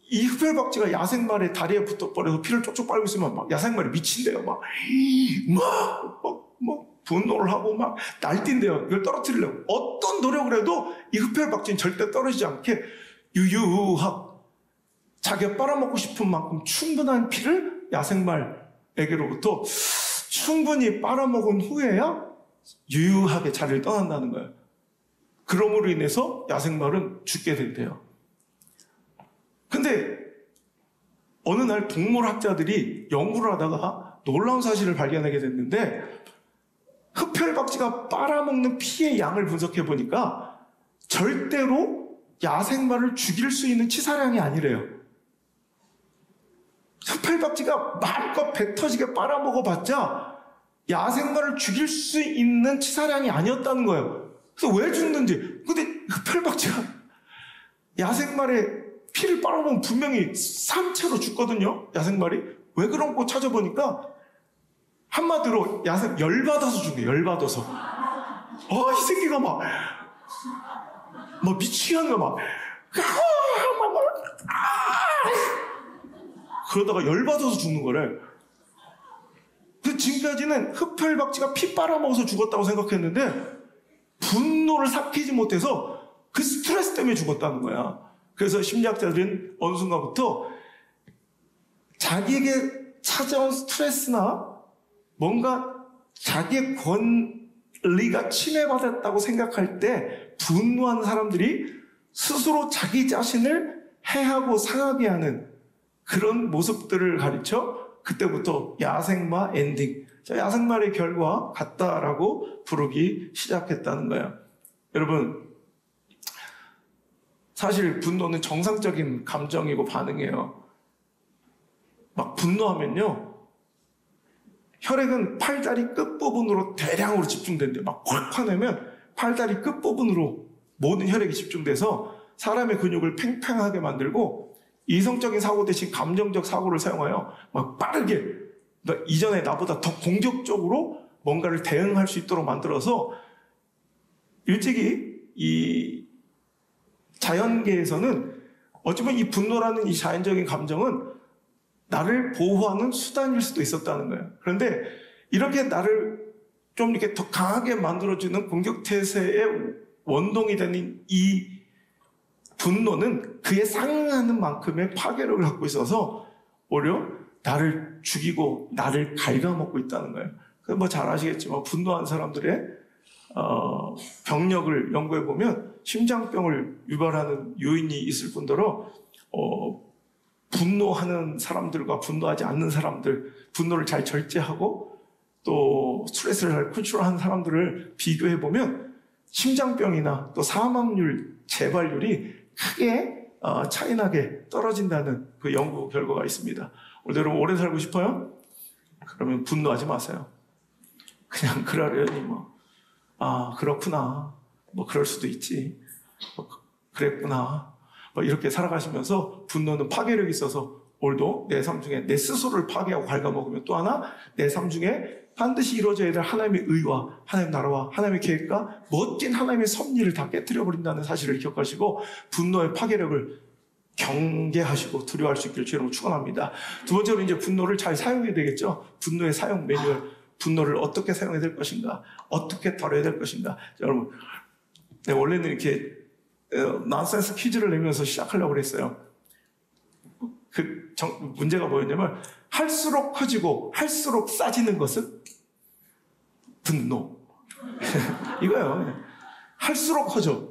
이 흡혈박쥐가 야생말의 다리에 붙어버려서 피를 쪽쪽 빨고 있으면 막 야생말이 미친대요. 막 분노를 하고 막 날뛴대요. 이걸 떨어뜨리려고. 어떤 노력을 해도 이 흡혈박쥐는 절대 떨어지지 않게 유유하고 자기가 빨아먹고 싶은 만큼 충분한 피를 야생말에게로부터 충분히 빨아먹은 후에야 유유하게 자리를 떠난다는 거예요. 그러므로 인해서 야생마는 죽게 된대요. 근데 어느 날 동물학자들이 연구를 하다가 놀라운 사실을 발견하게 됐는데, 흡혈박쥐가 빨아먹는 피의 양을 분석해 보니까 절대로 야생마를 죽일 수 있는 치사량이 아니래요. 흡혈박쥐가 마음껏 배 터지게 빨아먹어봤자 야생마를 죽일 수 있는 치사량이 아니었다는 거예요. 그래서 왜 죽는지. 근데 흡혈박쥐가 야생말의 피를 빨아먹으면 분명히 산채로 죽거든요. 야생말이. 왜 그런 거 찾아보니까 한마디로 열받아서 죽네. 열받아서. 이 새끼가 막 미치게 하는 거야. 그러다가 열받아서 죽는 거래. 그 지금까지는 흡혈박쥐가 피 빨아먹어서 죽었다고 생각했는데 분노를 삭히지 못해서 그 스트레스 때문에 죽었다는 거야. 그래서 심리학자들은 어느 순간부터 자기에게 찾아온 스트레스나 뭔가 자기의 권리가 침해받았다고 생각할 때 분노하는 사람들이 스스로 자기 자신을 해하고 상하게 하는 그런 모습들을 가르쳐 그때부터 야생마 엔딩, 야생마의 결과 같다라고 부르기 시작했다는 거예요. 여러분, 사실 분노는 정상적인 감정이고 반응이에요. 막 분노하면요, 혈액은 팔다리 끝부분으로 대량으로 집중된대요. 막 확 화내면 팔다리 끝부분으로 모든 혈액이 집중돼서 사람의 근육을 팽팽하게 만들고 이성적인 사고 대신 감정적 사고를 사용하여 막 빠르게 이전에 나보다 더 공격적으로 뭔가를 대응할 수 있도록 만들어서 일찍이 이 자연계에서는 어쩌면 이 분노라는 이 자연적인 감정은 나를 보호하는 수단일 수도 있었다는 거예요. 그런데 이렇게 나를 좀 이렇게 더 강하게 만들어주는 공격태세의 원동이 되는 이 분노는 그에 상응하는 만큼의 파괴력을 갖고 있어서 오히려 나를 죽이고 나를 갉아먹고 있다는 거예요. 뭐 잘 아시겠지만 분노한 사람들의 병력을 연구해 보면 심장병을 유발하는 요인이 있을 뿐더러 분노하는 사람들과 분노하지 않는 사람들, 분노를 잘 절제하고 또 스트레스를 잘 컨트롤하는 사람들을 비교해 보면 심장병이나 또 사망률, 재발률이 크게 차이나게 떨어진다는 그 연구 결과가 있습니다. 여러분 오래 살고 싶어요? 그러면 분노하지 마세요. 그냥 그러려니 그렇구나. 그럴 수도 있지. 그랬구나. 이렇게 살아가시면서 분노는 파괴력이 있어서 오늘도 내 삶 중에 내 스스로를 파괴하고 갉아먹으면 또 하나 내 삶 중에 반드시 이루어져야 될 하나님의 의와 하나님의 나라와 하나님의 계획과 멋진 하나님의 섭리를 다 깨트려버린다는 사실을 기억하시고 분노의 파괴력을 경계하시고 두려워할 수 있기를 주님으로 축원합니다. 두 번째로 이제 분노를 잘 사용해야 되겠죠. 분노의 사용 매뉴얼, 분노를 어떻게 사용해야 될 것인가, 어떻게 다뤄야 될 것인가. 여러분, 원래는 이렇게 난센스 퀴즈를 내면서 시작하려고 그랬어요. 문제가 뭐였냐면 할수록 커지고 할수록 싸지는 것은 분노. 이거예요. 할수록 커져,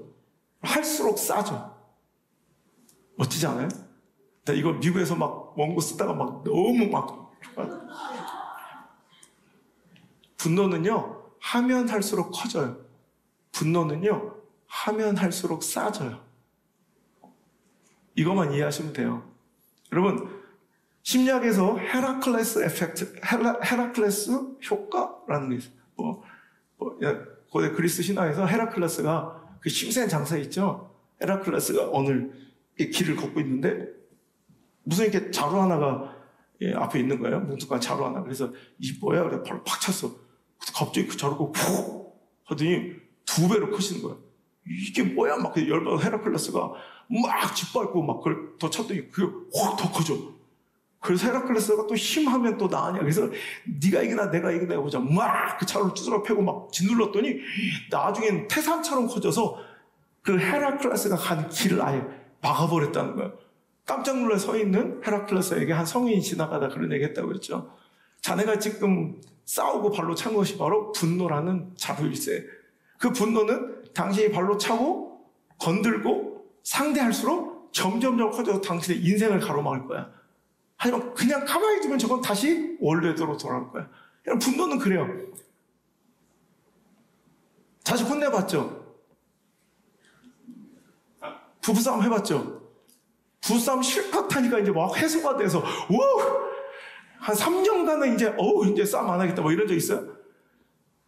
할수록 싸져. 멋지지 않아요? 이거 미국에서 막 원고 쓰다가 막 너무 막 분노는요 하면 할수록 커져요. 분노는요 하면 할수록 싸져요. 이것만 이해하시면 돼요. 여러분, 심리학에서 헤라클레스 에펙트, 헤라클레스 효과라는 게 있어요. 고대 그리스 신화에서 헤라클레스가 그 심센 장사 있죠. 헤라클레스가 오늘 길을 걷고 있는데 무슨 이렇게 자루 하나가 앞에 있는 거예요. 뭉툭한 자루 하나. 그래서 이 뭐야? 그래 바로 팍 쳤어. 갑자기 그 자루가 푹 하더니 2배로 커지는 거예요. 이게 뭐야? 막 열받은 헤라클레스가 막 짓밟고 막 그걸 더 쳤더니 그게 확 더 커져. 그래서 헤라클레스가 또 힘하면 또 나으냐. 그래서 네가 이기나 내가 이기나 해보자. 막 그 자루를 두드러 패고 막 짓눌렀더니 나중엔 태산처럼 커져서 그 헤라클레스가 간 길을 아예 막아버렸다는 거예요. 깜짝 놀라 서 있는 헤라클레스에게 한 성인이 지나가다 그런 얘기 했다고 그랬죠. 자네가 지금 싸우고 발로 찬 것이 바로 분노라는 자루일세. 그 분노는 당신이 발로 차고 건들고 상대할수록 점점점 커져서 당신의 인생을 가로막을 거야. 하지만 그냥 가만히 두면 저건 다시 원래대로 돌아올 거야. 분노는 그래요. 자주 혼내봤죠? 부부싸움 해봤죠? 부부싸움 실컷 하니까 이제 막 해소가 돼서, 한 3년간은 이제 싸움 안 하겠다, 뭐 이런 적 있어요?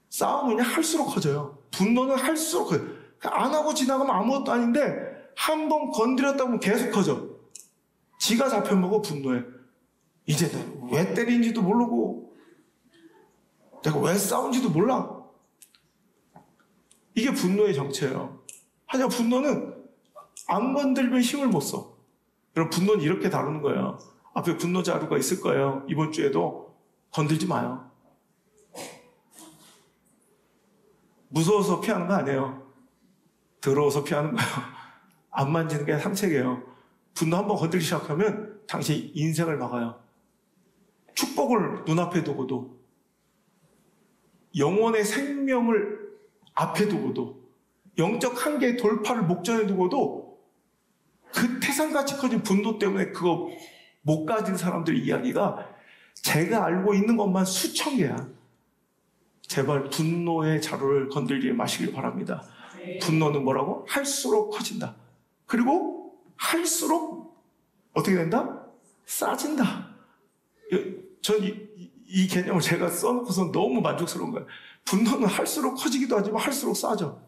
싸움은 그냥 할수록 커져요. 분노는 할수록 커져요. 안 하고 지나가면 아무것도 아닌데, 한 번 건드렸다 보면 계속 커져. 지가 잡혀먹어, 분노에. 이제는 왜 때리는지도 모르고, 내가 왜 싸운지도 몰라. 이게 분노의 정체예요. 하지만 분노는 안 건들면 힘을 못 써. 여러분, 분노는 이렇게 다루는 거예요. 앞에 분노 자료가 있을 거예요. 이번 주에도 건들지 마요. 무서워서 피하는 거 아니에요. 더러워서 피하는 거예요. 안 만지는 게 상책이에요. 분노 한번 건들기 시작하면 당신 인생을 막아요. 축복을 눈앞에 두고도, 영혼의 생명을 앞에 두고도, 영적 한계의 돌파를 목전에 두고도 그 태산같이 커진 분노 때문에 그거 못 가진 사람들 이야기가 제가 알고 있는 것만 수천 개야. 제발 분노의 자루를 건들지 마시길 바랍니다. 분노는 뭐라고? 할수록 커진다. 그리고 할수록 어떻게 된다? 싸진다. 전 이 개념을 제가 써놓고서 너무 만족스러운 거예요. 분노는 할수록 커지기도 하지만 할수록 싸져.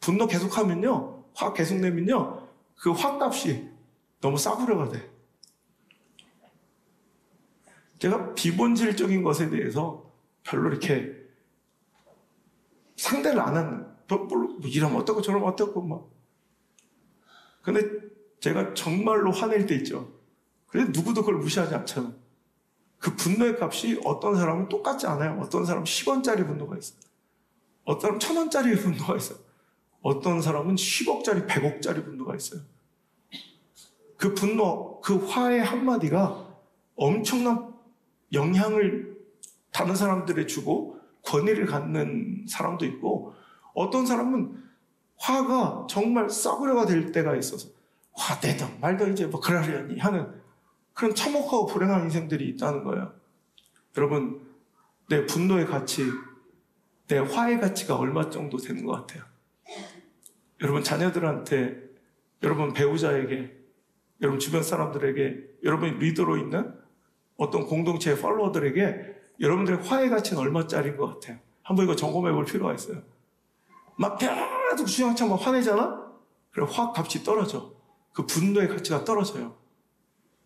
분노 계속하면요, 화 계속 내면요, 그 화값이 너무 싸구려가 돼. 제가 비본질적인 것에 대해서 별로 이렇게 상대를 안 하는, 이러면 어떻고 저러면 어떻고 막. 근데 제가 정말로 화낼 때 있죠. 그래도 누구도 그걸 무시하지 않잖아. 그 분노의 값이 어떤 사람은 똑같지 않아요. 어떤 사람은 10원짜리 분노가 있어요. 어떤 사람은 1000원짜리 분노가 있어요. 어떤 사람은 10억짜리, 100억짜리 분노가 있어요. 그 분노, 그 화의 한마디가 엄청난 영향을 다른 사람들에 주고 권위를 갖는 사람도 있고, 어떤 사람은 화가 정말 싸구려가 될 때가 있어서 화내든 말든 이제 뭐 그러려니 하는 그런 참혹하고 불행한 인생들이 있다는 거예요. 여러분, 내 분노의 가치, 내 화의 가치가 얼마 정도 되는 것 같아요? 여러분 자녀들한테, 여러분 배우자에게, 여러분 주변 사람들에게, 여러분이 리더로 있는 어떤 공동체의 팔로워들에게 여러분들의 화의 가치는 얼마짜리인 것 같아요? 한번 이거 점검해 볼 필요가 있어요. 막 계속 주장창 막 화내잖아? 그럼 화 값이 떨어져. 그 분노의 가치가 떨어져요.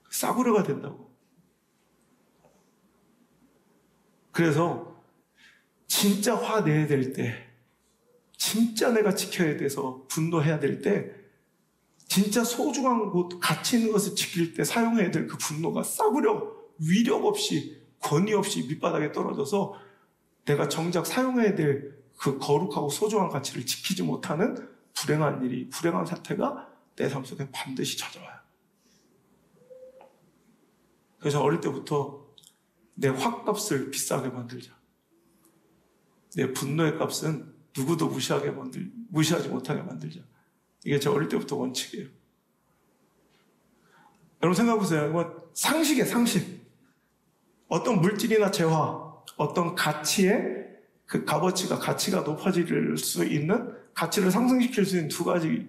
싸구려가 된다고. 그래서 진짜 화내야 될 때, 진짜 내가 지켜야 돼서 분노해야 될 때, 진짜 소중한 곳, 가치 있는 것을 지킬 때 사용해야 될 그 분노가 싸구려, 위력 없이, 권위 없이 밑바닥에 떨어져서 내가 정작 사용해야 될 그 거룩하고 소중한 가치를 지키지 못하는 불행한 일이, 불행한 사태가 내 삶 속에 반드시 찾아와요. 그래서 어릴 때부터 내 화값을 비싸게 만들자. 내 분노의 값은 누구도 무시하지 못하게 만들자. 이게 제 어릴 때부터 원칙이에요. 여러분 생각해보세요. 상식이에요, 상식. 어떤 물질이나 재화, 어떤 가치의 그 값어치가, 가치가 높아질 수 있는, 가치를 상승시킬 수 있는 두 가지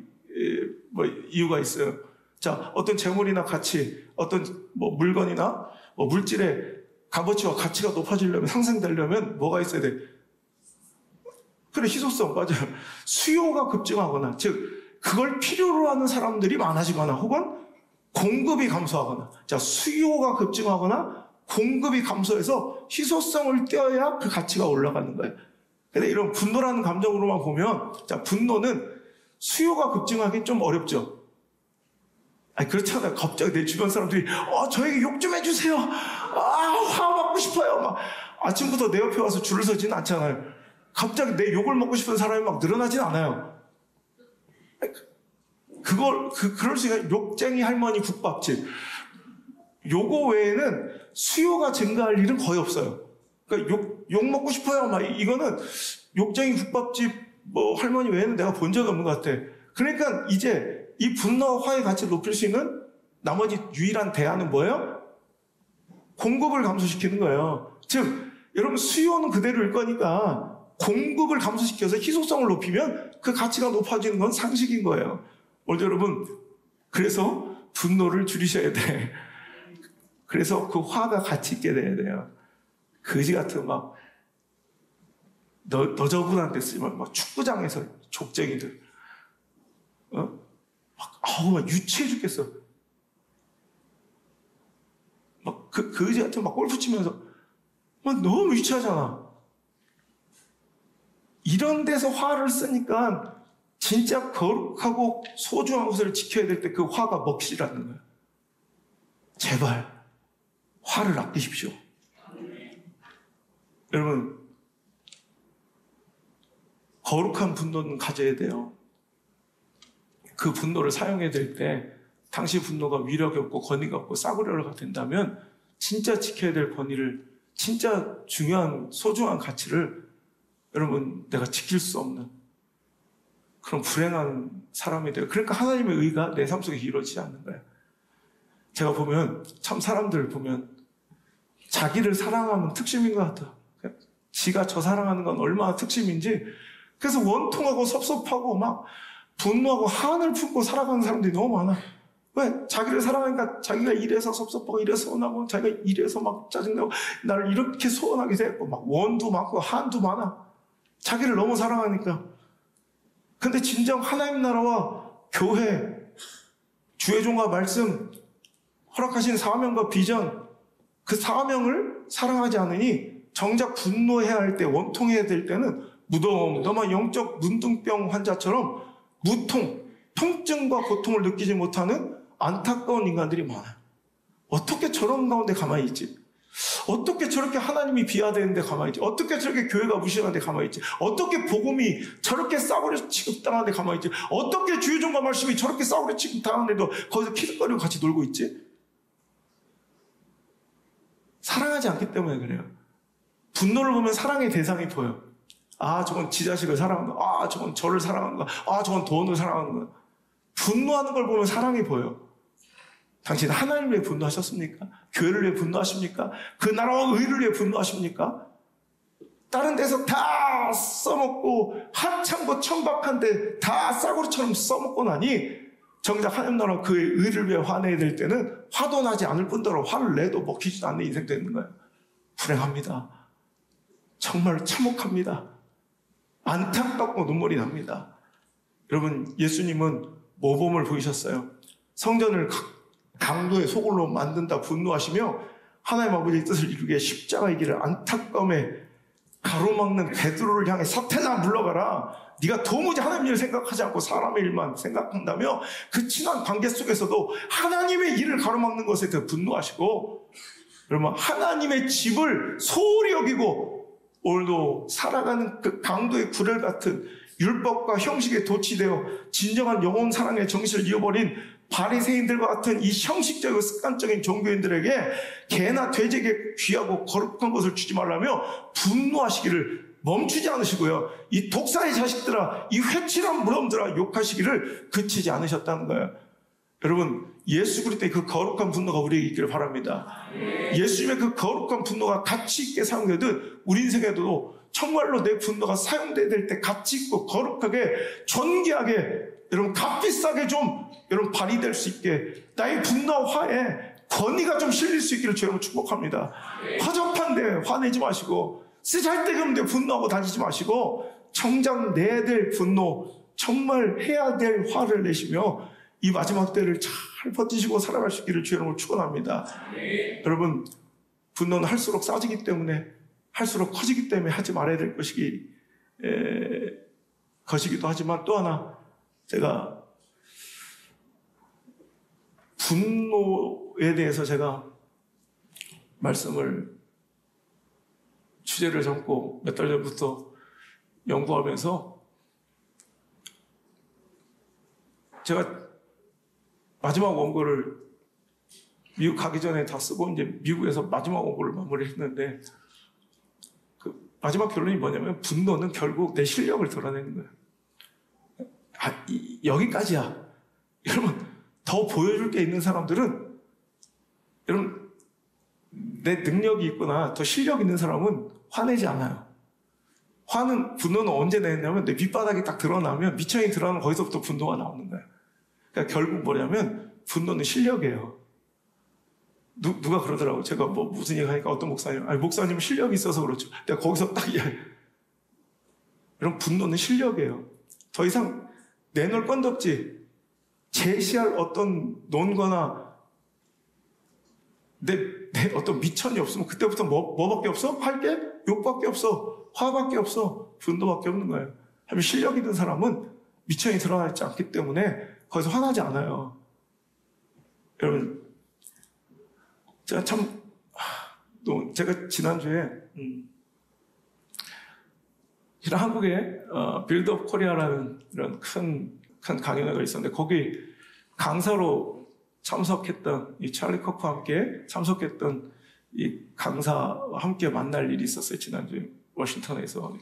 이유가 있어요. 자, 어떤 재물이나 가치, 어떤 물건이나 물질의 값어치와 가치가 높아지려면, 상승되려면 뭐가 있어야 돼? 그래, 희소성, 맞아요. 수요가 급증하거나, 즉 그걸 필요로 하는 사람들이 많아지거나, 혹은 공급이 감소하거나. 자, 수요가 급증하거나 공급이 감소해서 희소성을 떼어야 그 가치가 올라가는 거예요. 근데 이런 분노라는 감정으로만 보면, 자, 분노는 수요가 급증하기 좀 어렵죠. 아니, 그렇잖아요. 갑자기 내 주변 사람들이, 저에게 욕 좀 해주세요. 화 받고 싶어요. 막, 아침부터 내 옆에 와서 줄을 서지는 않잖아요. 갑자기 내 욕을 먹고 싶은 사람이 막 늘어나진 않아요. 그럴 수 있어요. 욕쟁이 할머니 국밥집. 요거 외에는 수요가 증가할 일은 거의 없어요. 그러니까 욕 먹고 싶어요. 막, 이거는 욕쟁이 국밥집 뭐 할머니 외에는 내가 본 적이 없는 것 같아. 그러니까 이제 이 분노와 화의 가치를 높일 수 있는 나머지 유일한 대안은 뭐예요? 공급을 감소시키는 거예요. 즉 여러분 수요는 그대로일 거니까 공급을 감소시켜서 희소성을 높이면 그 가치가 높아지는 건 상식인 거예요. 오늘 여러분 그래서 분노를 줄이셔야 돼. 그래서 그 화가 가치 있게 돼야 돼요. 거지 같은 막 너저분한 데 쓰지만 막 축구장에서 족쟁이들 막 유치해 죽겠어. 막 거지 같은 막 골프 치면서 막 너무 유치하잖아. 이런 데서 화를 쓰니까 진짜 거룩하고 소중한 것을 지켜야 될 때 그 화가 먹히지라는 거예요. 제발 화를 아끼십시오. 여러분 거룩한 분노는 가져야 돼요. 그 분노를 사용해야 될 때 당시 분노가 위력이 없고 권위가 없고 싸구려가 된다면 진짜 지켜야 될 권위를 진짜 중요한 소중한 가치를 여러분 내가 지킬 수 없는 그런 불행한 사람이 돼요. 그러니까 하나님의 의가 내 삶 속에 이루어지지 않는 거예요. 제가 보면 참 사람들 보면 자기를 사랑하면 특심인 것 같아요. 지가 저 사랑하는 건 얼마나 특심인지 그래서 원통하고 섭섭하고 막 분노하고 한을 품고 살아가는 사람들이 너무 많아. 왜? 자기를 사랑하니까 자기가 이래서 섭섭하고 이래서 서운하고 자기가 이래서 막 짜증나고 나를 이렇게 소원하게 됐고 막 원도 많고 한도 많아. 자기를 너무 사랑하니까. 근데 진정 하나님 나라와 교회, 주의 종과 말씀, 허락하신 사명과 비전, 그 사명을 사랑하지 않으니 정작 분노해야 할 때, 원통해야 될 때는 무덤덤한 영적 문둥병 환자처럼 무통, 통증과 고통을 느끼지 못하는 안타까운 인간들이 많아요. 어떻게 저런 가운데 가만히 있지? 어떻게 저렇게 하나님이 비하되는데 가만히 있지? 어떻게 저렇게 교회가 무시하는데 가만히 있지? 어떻게 복음이 저렇게 싸구려 취급당하는데 가만히 있지? 어떻게 주의 종과 말씀이 저렇게 싸구려 취급당하는데도 거기서 키득거리고 같이 놀고 있지? 사랑하지 않기 때문에 그래요. 분노를 보면 사랑의 대상이 보여. 아, 저건 지 자식을 사랑한다. 아, 저건 저를 사랑한다. 아, 저건 돈을 사랑한다. 분노하는 걸 보면 사랑이 보여. 당신 하나님을 위해 분노하셨습니까? 교회를 위해 분노하십니까? 그 나라와 의를 위해 분노하십니까? 다른 데서 다 써먹고 하찮고 천박한데 다 싸구려처럼 써먹고 나니 정작 하나님 나라 그의 의를 위해 화내야 될 때는 화도 나지 않을 뿐더러 화를 내도 먹히지도 않는 인생 되는 거예요. 불행합니다. 정말 참혹합니다. 안타깝고 눈물이 납니다. 여러분 예수님은 모범을 보이셨어요. 성전을 강도의 소굴로 만든다 분노하시며 하나님 아버지의 뜻을 이루게 십자가의 길을 안타까움에 가로막는 베드로를 향해 사탄아 물러가라. 네가 도무지 하나님 일을 생각하지 않고 사람의 일만 생각한다며 그 친한 관계 속에서도 하나님의 일을 가로막는 것에 대해 분노하시고 여러분 하나님의 집을 소홀히 여기고 오늘도 살아가는 그 강도의 구레 같은 율법과 형식에 도취되어 진정한 영혼 사랑의 정신을 잃어버린 바리새인들과 같은 이 형식적이고 습관적인 종교인들에게 개나 돼지에게 귀하고 거룩한 것을 주지 말라며 분노하시기를 멈추지 않으시고요. 이 독사의 자식들아, 이 회칠한 무덤들아 욕하시기를 그치지 않으셨다는 거예요. 여러분 예수 그리스도의 그 거룩한 분노가 우리에게 있기를 바랍니다. 예수님의 그 거룩한 분노가 가치 있게 사용되듯 우리 인생에도 정말로 내 분노가 사용돼야 될 때 가치 있고 거룩하게 존귀하게 여러분 값비싸게 좀 여러분 발휘될 수 있게 나의 분노와 화에 권위가 좀 실릴 수 있기를 주님으로 축복합니다. 허접한데 화내지 마시고 쓰잘데없는데 분노하고 다니지 마시고 정작 내야 될 분노 정말 해야 될 화를 내시며 이 마지막 때를 잘 버티시고 살아갈 수 있기를 주님으로 축원합니다. 여러분 분노는 할수록 싸지기 때문에 할수록 커지기 때문에 하지 말아야 될 것이기도 하지만 또 하나 제가 분노에 대해서 제가 말씀을 주제를 잡고 몇 달 전부터 연구하면서 제가 마지막 원고를 미국 가기 전에 다 쓰고 이제 미국에서 마지막 원고를 마무리했는데 그 마지막 결론이 뭐냐면 분노는 결국 내 실력을 드러내는 거예요. 여기까지야. 여러분, 더 보여줄 게 있는 사람들은, 여러분, 내 능력이 있거나 더 실력 있는 사람은 화내지 않아요. 분노는 언제 내냐면 내 밑바닥이 딱 드러나면, 미천이 드러나면 거기서부터 분노가 나오는 거예요. 그러니까 결국 뭐냐면 분노는 실력이에요. 누가 그러더라고요. 제가 무슨 얘기 하니까 어떤 목사님은 실력이 있어서 그렇죠. 내가 거기서 딱 여러분, 분노는 실력이에요. 더 이상 내놓을 건도 없지. 제시할 어떤 논거나 내 어떤 미천이 없으면 그때부터 뭐밖에 없어? 할 게 욕밖에 없어. 화밖에 없어. 분노밖에 없는 거예요. 하면 실력 있는 사람은 미천이 드러나 있지 않기 때문에 거기서 화나지 않아요. 여러분, 제가 지난주에 한국에 빌드업 코리아라는 이런 큰 강연회가 있었는데 거기 강사로 참석했던 이 찰리 커크와 함께 참석했던 이 강사와 함께 만날 일이 있었어요. 지난주에 워싱턴에서.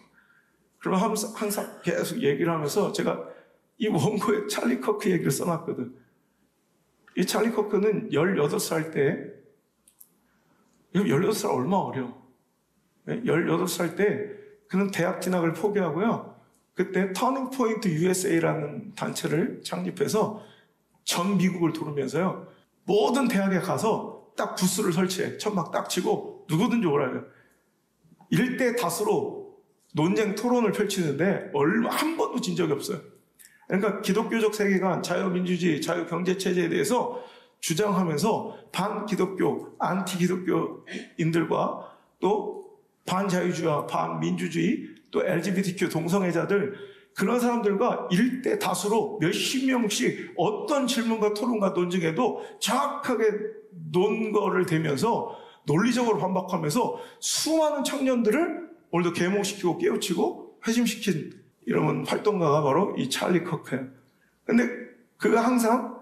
그러면 항상 계속 얘기를 하면서 제가 이 원고에 찰리 커크 얘기를 써놨거든. 이 찰리 커크는 18살 때, 18살 얼마 어려. 18살 때 그는 대학 진학을 포기하고요. 그때 터닝 포인트 USA라는 단체를 창립해서 전 미국을 돌으면서요. 모든 대학에 가서 딱 부스를 설치해. 천막 딱 치고 누구든지 오라요. 일대 다수로 논쟁 토론을 펼치는데 한 번도 진 적이 없어요. 그러니까 기독교적 세계관, 자유민주주의, 자유경제체제에 대해서 주장하면서 반기독교, 안티기독교인들과 또 반자유주의와 반민주주의, 또 LGBTQ 동성애자들, 그런 사람들과 일대 다수로 몇십 명씩 어떤 질문과 토론과 논쟁에도 정확하게 논거를 대면서 논리적으로 반박하면서 수많은 청년들을 오늘도 계몽시키고 깨우치고 회심시킨 이런 활동가가 바로 이 찰리 커크예요. 근데 그가 항상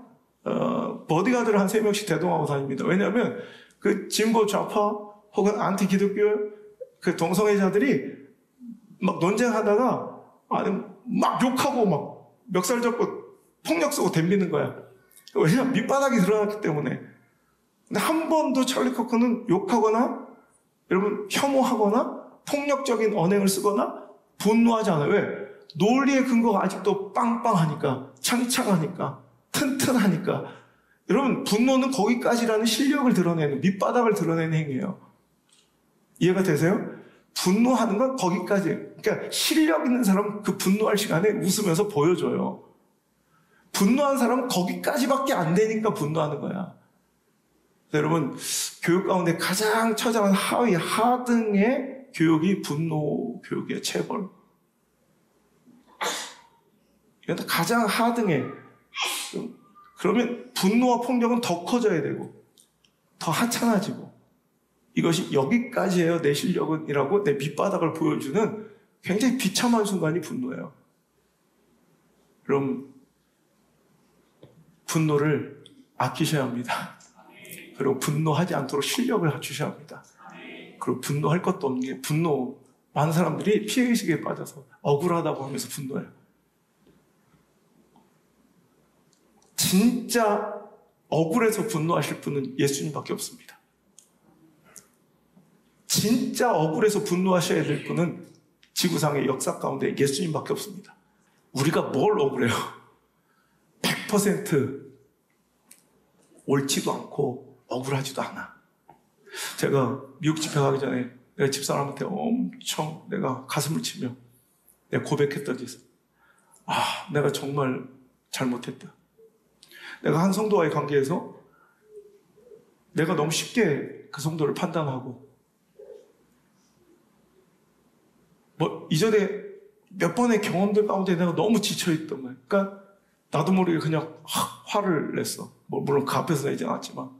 버디가드를 한 3명씩 대동하고 다닙니다. 왜냐하면 그 진보 좌파 혹은 안티 기독교 그 동성애자들이 막 논쟁하다가 막 욕하고 막 멱살 잡고 폭력 쓰고 덤비는 거야. 왜냐하면 밑바닥이 드러났기 때문에. 근데 한 번도 찰리 커크는 욕하거나 여러분 혐오하거나 폭력적인 언행을 쓰거나 분노하지 않아요. 왜? 논리의 근거가 아직도 빵빵하니까, 창창하니까, 튼튼하니까. 여러분, 분노는 거기까지라는 실력을 드러내는, 밑바닥을 드러내는 행위예요. 이해가 되세요? 분노하는 건 거기까지. 그러니까 실력 있는 사람은 그 분노할 시간에 웃으면서 보여줘요. 분노한 사람은 거기까지밖에 안 되니까 분노하는 거야. 여러분, 교육 가운데 가장 처절한 하등의 교육이 분노 교육이에요. 체벌. 이건 가장 하등해. 그러면 분노와 폭력은 더 커져야 되고 더 하찮아지고 이것이 여기까지예요. 내 실력은 이라고 내 밑바닥을 보여주는 굉장히 비참한 순간이 분노예요. 그럼 분노를 아끼셔야 합니다. 그리고 분노하지 않도록 실력을 주셔야 합니다. 그리고 분노할 것도 없는 게 많은 사람들이 피해의식에 빠져서 억울하다고 하면서 분노해요. 진짜 억울해서 분노하실 분은 예수님밖에 없습니다. 진짜 억울해서 분노하셔야 될 분은 지구상의 역사 가운데 예수님밖에 없습니다. 우리가 뭘 억울해요? 100% 옳지도 않고 억울하지도 않아. 제가 미국 집회 가기 전에 내가 집사람한테 엄청 내가 가슴을 치며 내가 고백했던 짓. 내가 정말 잘못했다. 내가 한 성도와의 관계에서 내가 너무 쉽게 그 성도를 판단하고 이전에 몇 번의 경험들 가운데 내가 너무 지쳐있던 거예요. 그러니까 나도 모르게 그냥 화를 냈어. 물론 그 앞에서 내지 않았지만.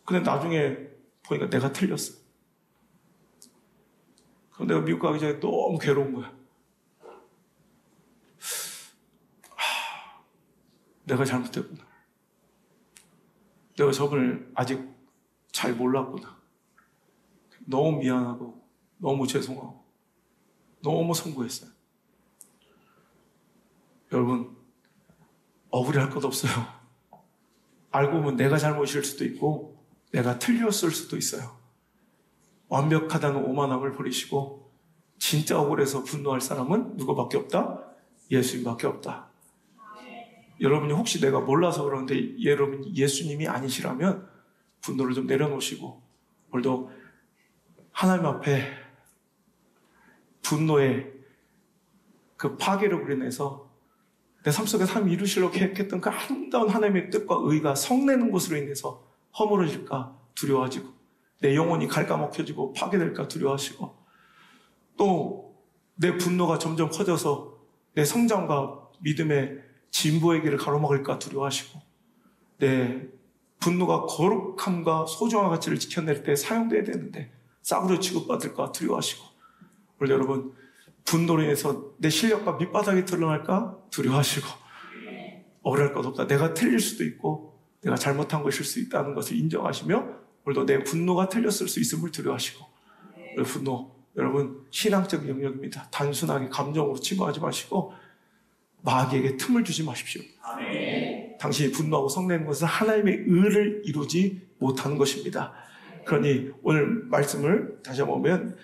근데 나중에 보니까 내가 틀렸어. 그럼 내가 미국 가기 전에 너무 괴로운 거야. 내가 잘못했구나. 내가 저분을 아직 잘 몰랐구나. 너무 미안하고 너무 죄송하고 너무 송구했어요. 여러분, 억울해할 것 없어요. 알고 보면 내가 잘못일 수도 있고 내가 틀렸을 수도 있어요. 완벽하다는 오만함을 버리시고 진짜 억울해서 분노할 사람은 누구밖에 없다? 예수님밖에 없다. 여러분이 혹시 내가 몰라서 그러는데 여러분이 예수님이 아니시라면 분노를 좀 내려놓으시고 오늘도 하나님 앞에 분노의 그 파괴력으로 인해서 내 삶 속에 삶 이루시려고 계획했던 그 아름다운 하나님의 뜻과 의가 성내는 것으로 인해서 허물어질까 두려워지고 내 영혼이 갉아먹혀지고 파괴될까 두려워하시고 또 내 분노가 점점 커져서 내 성장과 믿음의 진보의 길을 가로막을까 두려워하시고 내 분노가 거룩함과 소중한 가치를 지켜낼 때 사용돼야 되는데 싸구려 취급받을까 두려워하시고 오늘 여러분 분노로 인해서 내 실력과 밑바닥이 드러날까 두려워하시고 억울할 것 없다. 내가 틀릴 수도 있고 내가 잘못한 것일 수 있다는 것을 인정하시며 오늘도 내 분노가 틀렸을 수 있음을 두려워하시고 오늘 분노 여러분 신앙적 영역입니다. 단순하게 감정으로 침범하지 마시고 마귀에게 틈을 주지 마십시오. 당신이 분노하고 성내는 것은 하나님의 의를 이루지 못하는 것입니다. 그러니 오늘 말씀을 다시 한번 보면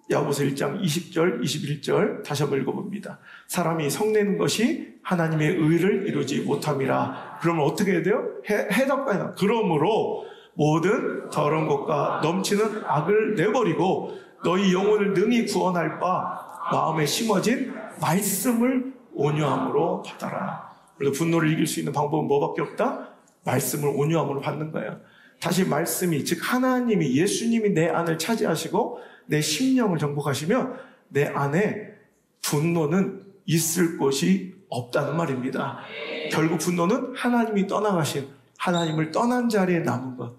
야고보서 1장 20절, 21절 다시 한번 읽어봅니다. 사람이 성내는 것이 하나님의 의를 이루지 못함이라. 그러면 어떻게 해야 돼요? 해답가요. 그러므로 모든 더러운 것과 넘치는 악을 내버리고 너희 영혼을 능히 구원할 바 마음에 심어진 말씀을 온유함으로 받아라. 그래서 분노를 이길 수 있는 방법은 뭐밖에 없다? 말씀을 온유함으로 받는 거예요. 다시 말씀이 즉 하나님이 예수님이 내 안을 차지하시고 내 심령을 정복하시며 내 안에 분노는 있을 곳이 없다는 말입니다. 결국 분노는 하나님이 떠나가신 하나님을 떠난 자리에 남은 것.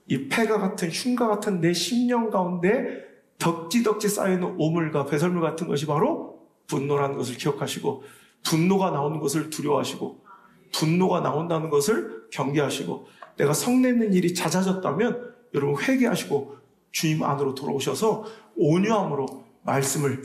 이 폐가 같은 흉가 같은 내 심령 가운데 덕지덕지 쌓여있는 오물과 배설물 같은 것이 바로 분노라는 것을 기억하시고 분노가 나오는 것을 두려워하시고 분노가 나온다는 것을 경계하시고 내가 성내는 일이 잦아졌다면 여러분 회개하시고 주님 안으로 돌아오셔서 온유함으로 말씀을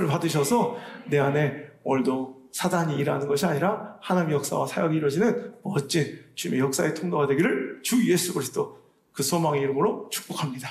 받으셔서 내 안에 오늘도 사단이 일하는 것이 아니라 하나님의 역사와 사역이 이루어지는 멋진 주님의 역사의 통로가 되기를 주 예수 그리스도 그 소망의 이름으로 축복합니다.